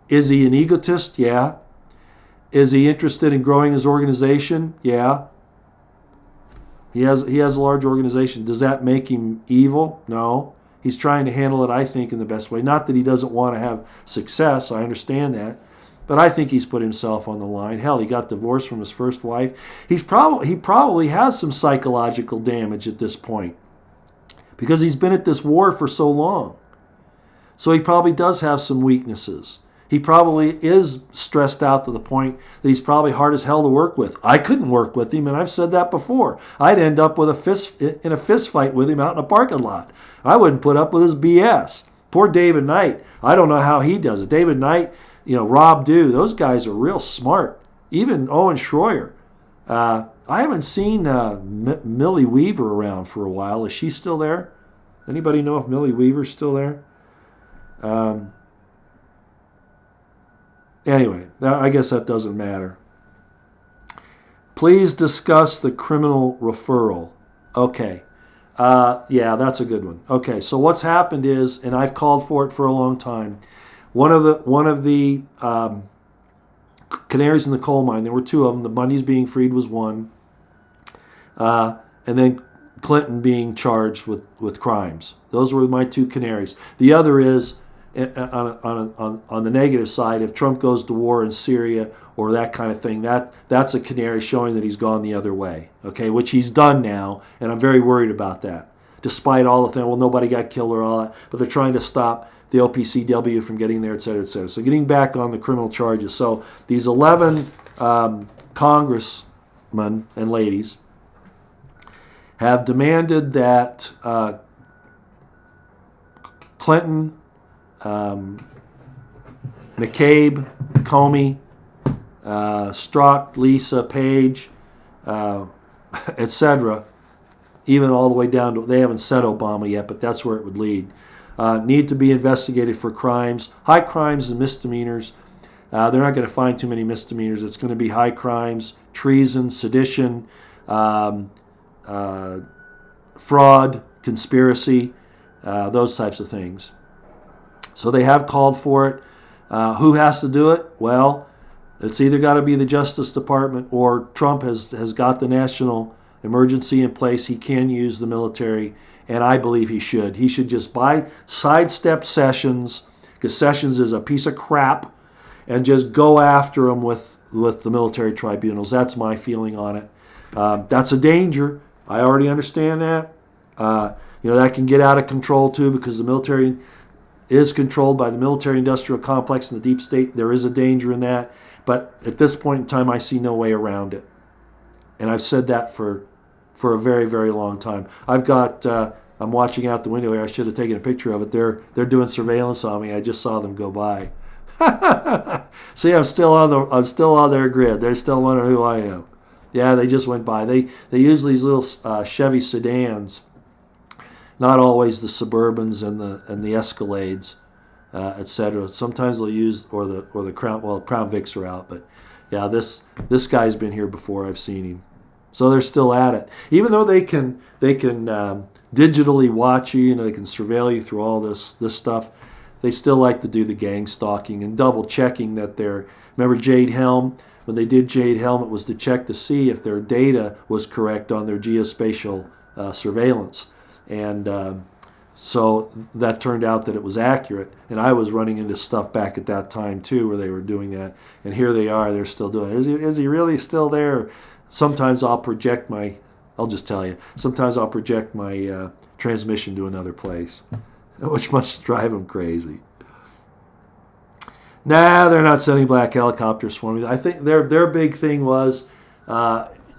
Is he an egotist? Yeah. Is he interested in growing his organization? Yeah. He has a large organization. Does that make him evil? No. He's trying to handle it, I think, in the best way. Not that he doesn't want to have success. I understand that. But I think he's put himself on the line. Hell, he got divorced from his first wife. He probably has some psychological damage at this point because he's been at this war for so long. So he probably does have some weaknesses. He probably is stressed out to the point that he's probably hard as hell to work with. I couldn't work with him, and I've said that before. I'd end up in a fist fight with him out in a parking lot. I wouldn't put up with his BS. Poor David Knight. I don't know how he does it. David Knight, Rob Dew, those guys are real smart. Even Owen Schroyer. I haven't seen Millie Weaver around for a while. Is she still there? Anybody know if Millie Weaver's still there? Anyway, I guess that doesn't matter. Please discuss the criminal referral. Okay. Yeah, that's a good one. Okay, so what's happened is, and I've called for it for a long time. One of the canaries in the coal mine. There were two of them. The Bundys being freed was one, and then Clinton being charged with crimes. Those were my two canaries. The other is on the negative side. If Trump goes to war in Syria or that kind of thing, that's a canary showing that he's gone the other way. Okay, which he's done now, and I'm very worried about that. Despite all the things, well, nobody got killed or all that, but they're trying to stop the OPCW from getting there, et cetera, et cetera. So getting back on the criminal charges. So these 11 congressmen and ladies have demanded that Clinton, McCabe, Comey, Strzok, Lisa, Page, etc., even all the way down to, they haven't said Obama yet, but that's where it would lead, need to be investigated for crimes, high crimes and misdemeanors. They're not going to find too many misdemeanors. It's going to be high crimes, treason, sedition, fraud, conspiracy, those types of things. So they have called for it. Who has to do it? Well, it's either got to be the Justice Department or Trump has got the national emergency in place. He can use the military, and I believe he should. He should just sidestep Sessions, because Sessions is a piece of crap, and just go after him with the military tribunals. That's my feeling on it. That's a danger. I already understand that. That can get out of control too, because the military is controlled by the military-industrial complex and the deep state. There is a danger in that. But at this point in time, I see no way around it. And I've said that for a very, very long time. I'm watching out the window here. I should have taken a picture of it. They're doing surveillance on me. I just saw them go by. See, I'm still on their grid. They're still wondering who I am. Yeah, they just went by. They use these little Chevy sedans, not always the Suburbans and the Escalades, etc. Sometimes they'll use or the Crown. Well, Crown Vics are out, but yeah, this guy's been here before. I've seen him. So they're still at it, even though they can digitally watch you. They can surveil you through all this stuff. They still like to do the gang stalking and double checking that they're. Remember Jade Helm? When they did Jade Helm, it was to check to see if their data was correct on their geospatial surveillance. And so that turned out that it was accurate. And I was running into stuff back at that time, too, where they were doing that. And here they are. They're still doing it. Is he really still there? Sometimes I'll project I'll just tell you, sometimes I'll project my transmission to another place, which must drive them crazy. Nah, they're not sending black helicopters for me. I think their big thing was,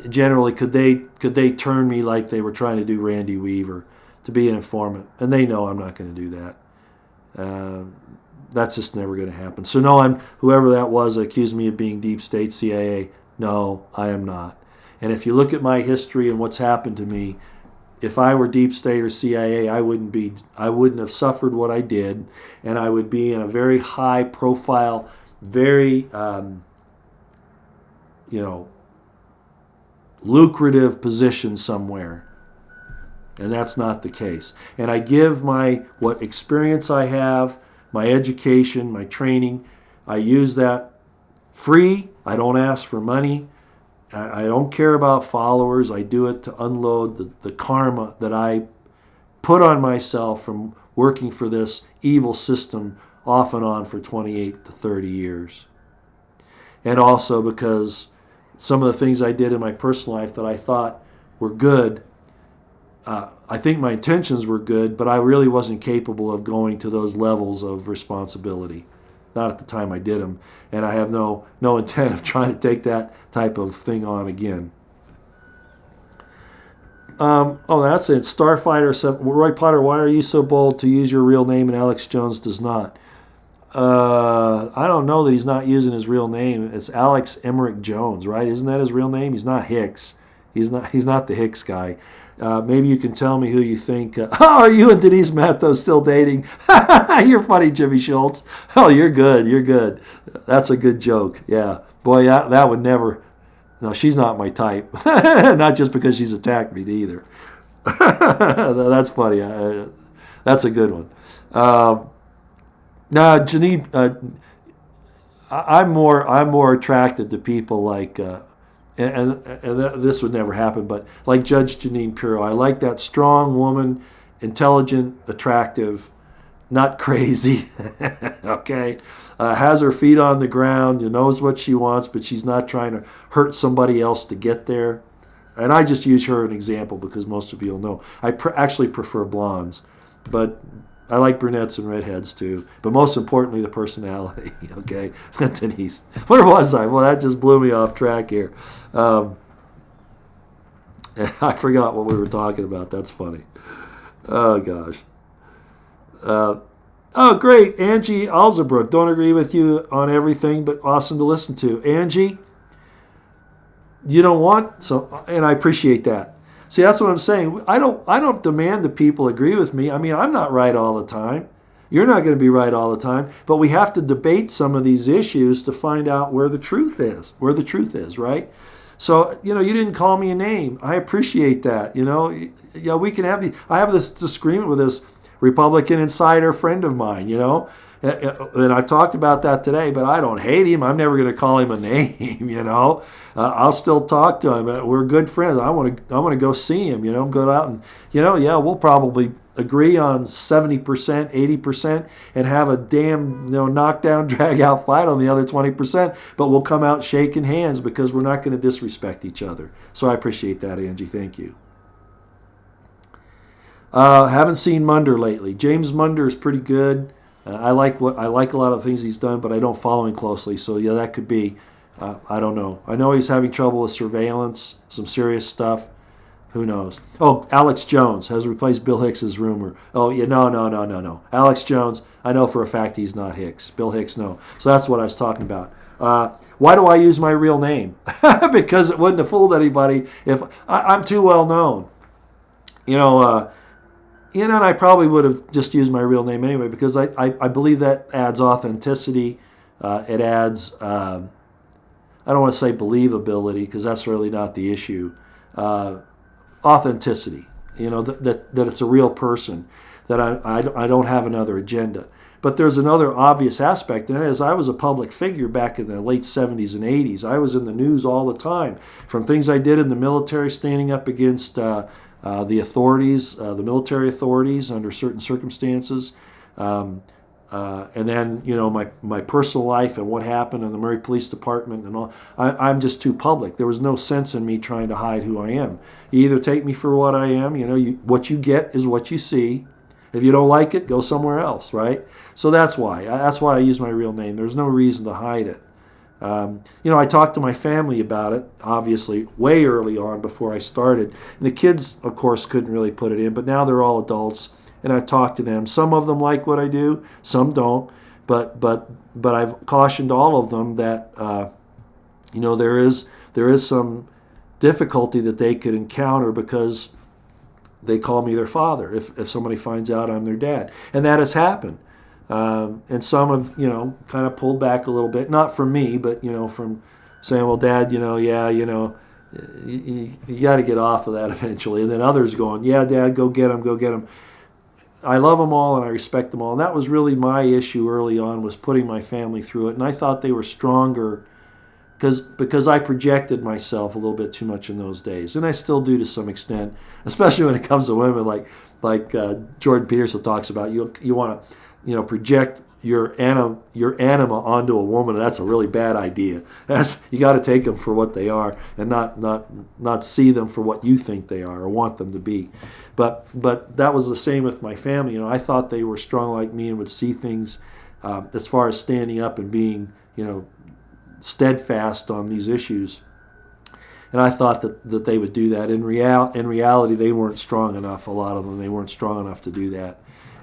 generally, could they turn me like they were trying to do Randy Weaver, to be an informant? And they know I'm not going to do that. That's just never going to happen. So no, whoever that was accused me of being deep state CIA. No, I am not. And if you look at my history and what's happened to me, if I were deep state or CIA, I wouldn't have suffered what I did, and I would be in a very high profile, very lucrative position somewhere. And that's not the case. And I give what experience I have, my education, my training, I use that free. I don't ask for money. I don't care about followers. I do it to unload the karma that I put on myself from working for this evil system off and on for 28 to 30 years. And also because some of the things I did in my personal life that I thought were good, I think my intentions were good, but I really wasn't capable of going to those levels of responsibility. Not at the time I did them, and I have no intent of trying to take that type of thing on again. That's it. Starfighter 7. Roy Potter, why are you so bold to use your real name and Alex Jones does not? I don't know that he's not using his real name. It's Alex Emmerich Jones, right? Isn't that his real name? He's not Hicks. He's not the Hicks guy. Maybe you can tell me who you think. Are you and Denise Matos still dating? You're funny, Jimmy Schultz. Oh, you're good. You're good. That's a good joke. Yeah. Boy, that would never. No, she's not my type. Not just because she's attacked me either. That's funny. That's a good one. Now, Janine, I'm more attracted to people like, this would never happen, but like Judge Janine Pirro. I like that strong woman, intelligent, attractive, not crazy. Okay, has her feet on the ground. Knows what she wants, but she's not trying to hurt somebody else to get there. And I just use her as an example because most of you will know. I actually prefer blondes, but I like brunettes and redheads too. But most importantly, the personality. Okay, Denise. Where was I? Well, that just blew me off track here. I forgot what we were talking about. That's funny. Oh gosh. Oh, great. Angie Alzabrook. Don't agree with you on everything, but awesome to listen to. Angie, you don't want so, and I appreciate that. See, that's what I'm saying. I don't demand that people agree with me. I mean, I'm not right all the time. You're not going to be right all the time, but we have to debate some of these issues to find out where the truth is, right? So, you didn't call me a name. I appreciate that. Yeah, we can have I have this disagreement with this Republican insider friend of mine, and I've talked about that today, but I don't hate him. I'm never going to call him a name, I'll still talk to him. We're good friends. I want to go see him, go out and, yeah, we'll probably agree on 70%, 80% and have a damn, knockdown, drag out fight on the other 20%, but we'll come out shaking hands because we're not going to disrespect each other. So I appreciate that, Angie. Thank you. Haven't seen Munder lately. James Munder is pretty good. I like a lot of the things he's done, but I don't follow him closely. So yeah, that could be. I don't know. I know he's having trouble with surveillance, some serious stuff. Who knows? Oh, Alex Jones has replaced Bill Hicks as rumor. Oh yeah, no. Alex Jones, I know for a fact he's not Hicks. Bill Hicks, no. So that's what I was talking about. Why do I use my real name? Because it wouldn't have fooled anybody if I'm too well known. And I probably would have just used my real name anyway because I believe that adds authenticity. It adds, I don't want to say believability because that's really not the issue. Authenticity, that it's a real person, that I don't have another agenda. But there's another obvious aspect, and that is I was a public figure back in the late 70s and 80s. I was in the news all the time, from things I did in the military, standing up against the authorities, the military authorities under certain circumstances, and then my personal life and what happened in the Murray Police Department and all. I'm just too public. There was no sense in me trying to hide who I am. You either take me for what I am. What you get is what you see. If you don't like it, go somewhere else, right? So that's why I use my real name. There's no reason to hide it. I talked to my family about it, obviously, way early on before I started. And the kids, of course, couldn't really put it in, but now they're all adults, and I talked to them. Some of them like what I do, some don't, but I've cautioned all of them that, there is some difficulty that they could encounter because they call me their father if somebody finds out I'm their dad. And that has happened. And some have, kind of pulled back a little bit, not from me, but, from saying, well, Dad, you got to get off of that eventually. And then others going, yeah, Dad, go get him. I love them all and I respect them all. And that was really my issue early on, was putting my family through it. And I thought they were stronger because I projected myself a little bit too much in those days. And I still do to some extent, especially when it comes to women like Jordan Peterson talks about. You want to, project your anima onto a woman. That's a really bad idea. You got to take them for what they are and not see them for what you think they are or want them to be. But that was the same with my family. I thought they were strong like me and would see things as far as standing up and being, steadfast on these issues. And I thought that they would do that. In reality, they weren't strong enough. A lot of them, they weren't strong enough to do that.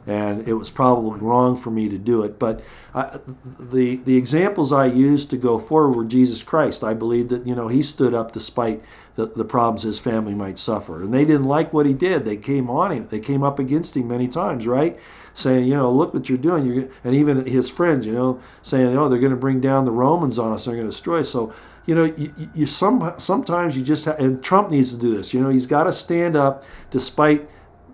And it was probably wrong for me to do it. But the examples I used to go forward were Jesus Christ. I believed that, he stood up despite the problems his family might suffer. And they didn't like what he did. They came on him. They came up against him many times, right? Saying, look what you're doing. And even his friends, saying, they're going to bring down the Romans on us. They're going to destroy us. So sometimes you just and Trump needs to do this. He's got to stand up despite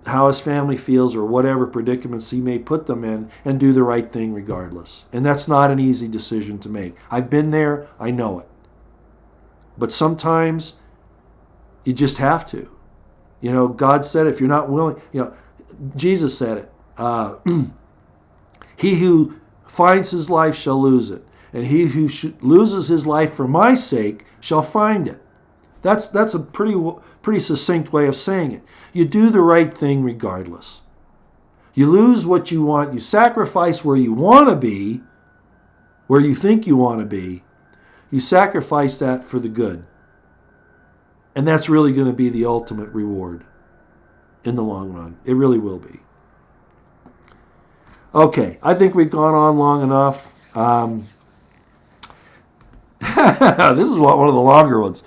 how his family feels or whatever predicaments he may put them in, and do the right thing regardless. And that's not an easy decision to make. I've been there. I know it. But sometimes you just have to. God said, if you're not willing, Jesus said it. He who finds his life shall lose it, and he who loses his life for my sake shall find it. That's a pretty succinct way of saying it. You do the right thing regardless. You lose what you want. You sacrifice where you want to be, where you think you want to be. You sacrifice that for the good. And that's really going to be the ultimate reward in the long run. It really will be. Okay, I think we've gone on long enough. This is one of the longer ones.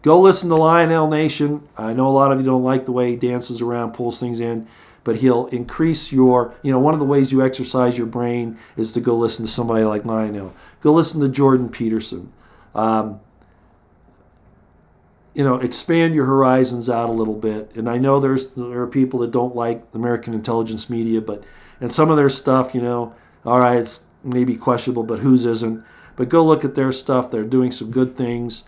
Go listen to Lionel Nation. I know a lot of you don't like the way he dances around, pulls things in, but he'll increase your, one of the ways you exercise your brain is to go listen to somebody like Lionel. Go listen to Jordan Peterson. Expand your horizons out a little bit. And I know there are people that don't like American intelligence media, and some of their stuff, all right, it's maybe questionable, but whose isn't? But go look at their stuff. They're doing some good things.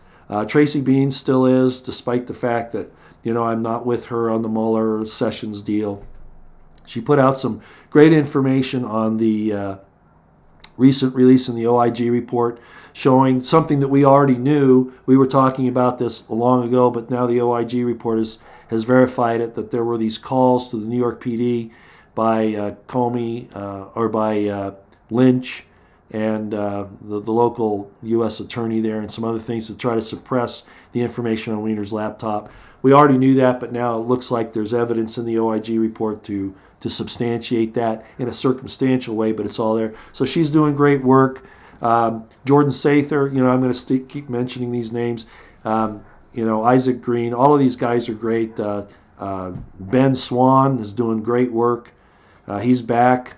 Tracy Bean still is, despite the fact that, I'm not with her on the Mueller Sessions deal. She put out some great information on the recent release in the OIG report, showing something that we already knew. We were talking about this long ago, but now the OIG report has verified it, that there were these calls to the New York PD by Comey or by Lynch and the local U.S. attorney there, and some other things to try to suppress the information on Weiner's laptop. We already knew that, but now it looks like there's evidence in the OIG report to substantiate that in a circumstantial way, but it's all there. So she's doing great work. Jordan Sather, I'm going to keep mentioning these names. Isaac Green, all of these guys are great. Ben Swan is doing great work. He's back.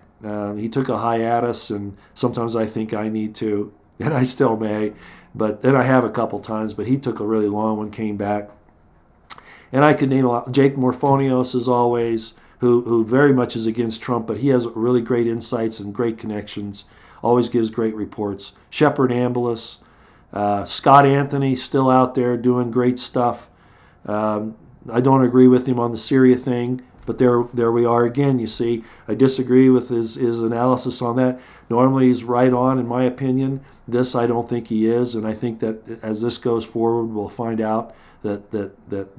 He took a hiatus, and sometimes I think I need to, and I still may, but then I have a couple times, but he took a really long one, came back. And I could name a lot. Jake Morphonios, as always, who very much is against Trump, but he has really great insights and great connections, always gives great reports. Shepard Ambulis, Scott Anthony, still out there doing great stuff. I don't agree with him on the Syria thing, but there we are again, you see. I disagree with his analysis on that. Normally he's right on, in my opinion. This I don't think he is, and I think that as this goes forward, we'll find out that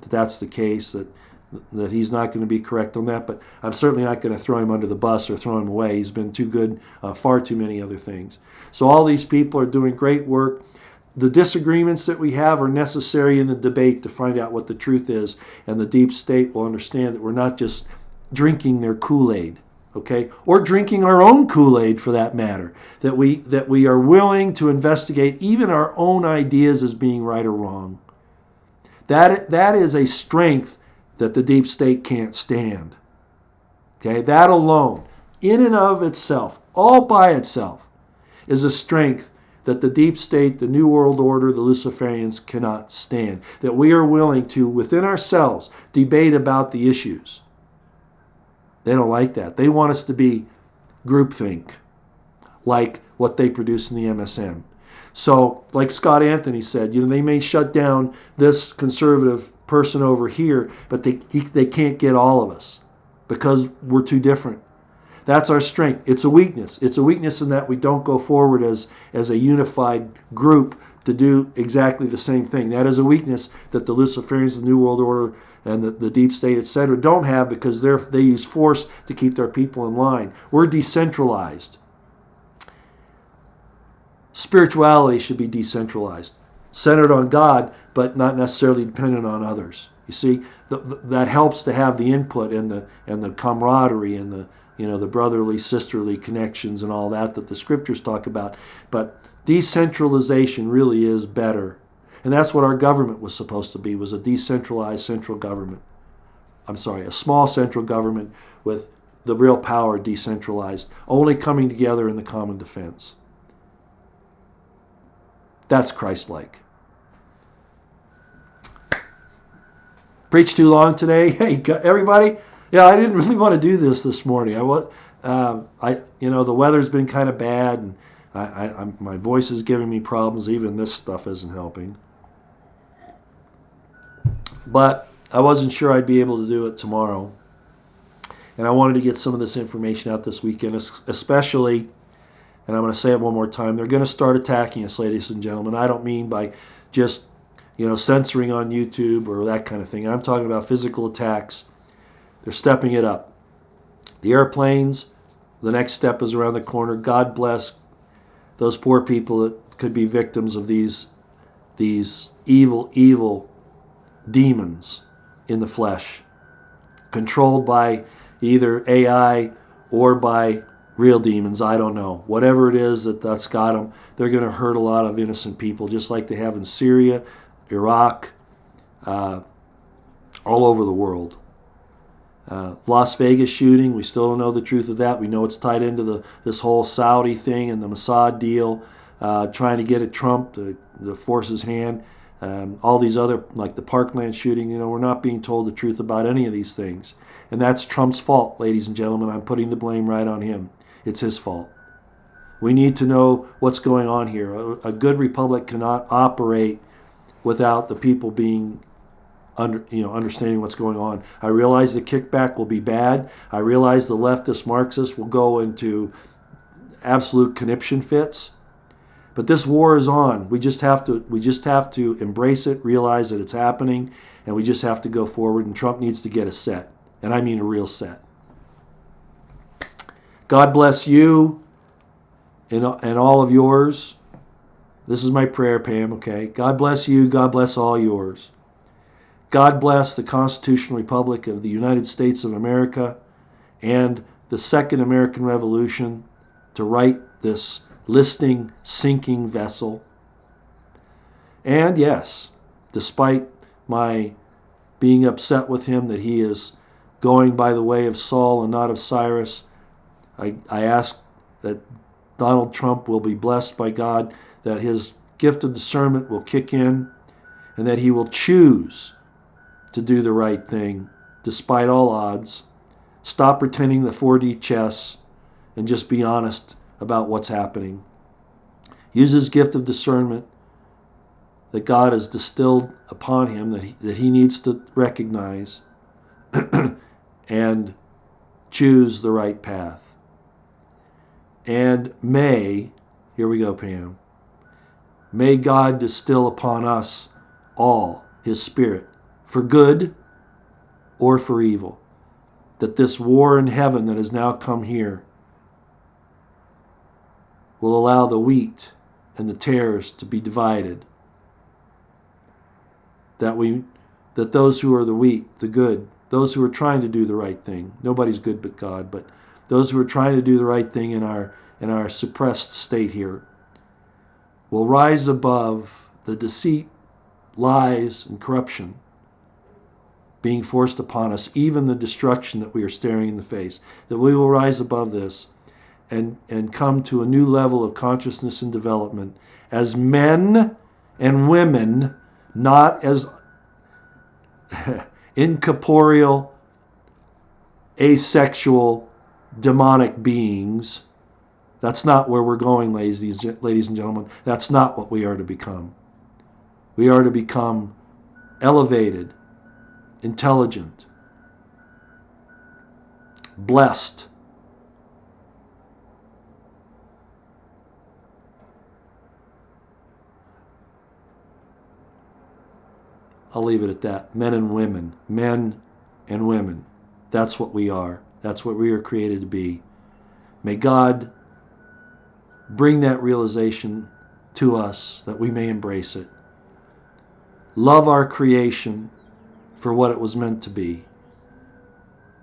that's the case, that he's not going to be correct on that. But I'm certainly not going to throw him under the bus or throw him away. He's been too good, far too many other things. So all these people are doing great work. The disagreements that we have are necessary in the debate to find out what the truth is, and the deep state will understand that we're not just drinking their Kool-Aid, okay, or drinking our own Kool-Aid for that matter, that we are willing to investigate even our own ideas as being right or wrong. That is a strength that the deep state can't stand. Okay, that alone, in and of itself, all by itself, is a strength that the deep state, the New World Order, the Luciferians cannot stand. That we are willing to, within ourselves, debate about the issues. They don't like that. They want us to be groupthink, like what they produce in the MSM. So, like Scott Anthony said, they may shut down this conservative person over here, but they can't get all of us because we're too different. That's our strength. It's a weakness. It's a weakness in that we don't go forward as a unified group to do exactly the same thing. That is a weakness that the Luciferians, the New World Order, and the deep state, etc., don't have, because they use force to keep their people in line. We're decentralized. Spirituality should be decentralized, centered on God, but not necessarily dependent on others. You see, that helps to have the input and the camaraderie and the brotherly, sisterly connections and all that the scriptures talk about. But decentralization really is better. And that's what our government was supposed to be, was a decentralized central government. A small central government with the real power decentralized, only coming together in the common defense. That's Christ-like. Preach too long today? Hey, everybody. Yeah, I didn't really want to do this morning. The weather's been kind of bad, and my voice is giving me problems. Even this stuff isn't helping. But I wasn't sure I'd be able to do it tomorrow. And I wanted to get some of this information out this weekend, especially, and I'm going to say it one more time, they're going to start attacking us, ladies and gentlemen. I don't mean by just, censoring on YouTube or that kind of thing. I'm talking about physical attacks. They're stepping it up. The airplanes, the next step is around the corner. God bless those poor people that could be victims of these evil demons in the flesh, controlled by either AI or by real demons. I don't know. Whatever it is that's got them, they're going to hurt a lot of innocent people, just like they have in Syria, Iraq, all over the world. Las Vegas shooting, we still don't know the truth of that. We know it's tied into this whole Saudi thing and the Mossad deal, trying to get at Trump to force his hand. All these other, like the Parkland shooting, we're not being told the truth about any of these things. And that's Trump's fault, ladies and gentlemen. I'm putting the blame right on him. It's his fault. We need to know what's going on here. A good republic cannot operate without the people being understanding what's going on. I realize the kickback will be bad. I realize the leftist Marxists will go into absolute conniption fits. But this war is on. We just have to embrace it, realize that it's happening, and we just have to go forward. And Trump needs to get a set, and I mean a real set. God bless you and all of yours. This is my prayer, Pam, okay? God bless you. God bless all yours. God bless the Constitutional Republic of the United States of America and the Second American Revolution to right this listing, sinking vessel. And yes, despite my being upset with him that he is going by the way of Saul and not of Cyrus, I ask that Donald Trump will be blessed by God, that his gift of discernment will kick in, and that he will choose to do the right thing despite all odds. Stop pretending the 4D chess and just be honest about what's happening. Use his gift of discernment that God has distilled upon him that he needs to recognize and choose the right path. And here we go, Pam, may God distill upon us all his Spirit for good or for evil, that this war in heaven that has now come here will allow the wheat and the tares to be divided, that those who are the wheat, the good, those who are trying to do the right thing, nobody's good but God, but those who are trying to do the right thing in our suppressed state here will rise above the deceit, lies, and corruption being forced upon us, even the destruction that we are staring in the face, that we will rise above this and come to a new level of consciousness and development as men and women, not as incorporeal, asexual, demonic beings. That's not where we're going, ladies and gentlemen. That's not what we are to become. We are to become elevated, intelligent, blessed, I'll leave it at that. Men and women. Men and women. That's what we are. That's what we are created to be. May God bring that realization to us that we may embrace it. Love our creation for what it was meant to be.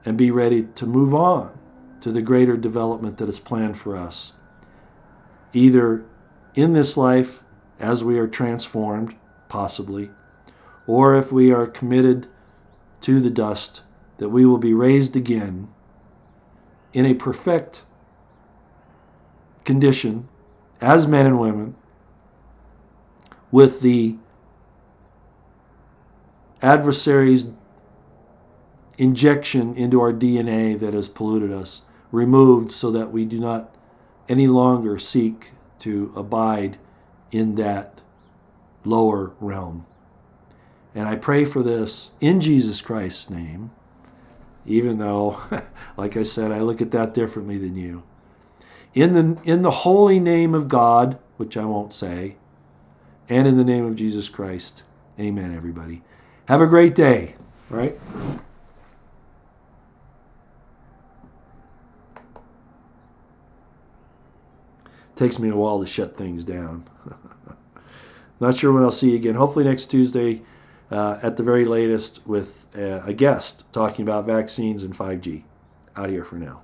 And be ready to move on to the greater development that is planned for us. Either in this life as we are transformed, possibly, or if we are committed to the dust, that we will be raised again in a perfect condition as men and women, with the adversaries injection into our DNA that has polluted us removed so that we do not any longer seek to abide in that lower realm. And I pray for this in Jesus Christ's name, even though, like I said, I look at that differently than you. In the holy name of God, which I won't say, and in the name of Jesus Christ. Amen, everybody. Have a great day, right? Takes me a while to shut things down. Not sure when I'll see you again. Hopefully next Tuesday at the very latest with a guest talking about vaccines and 5G. Out here for now.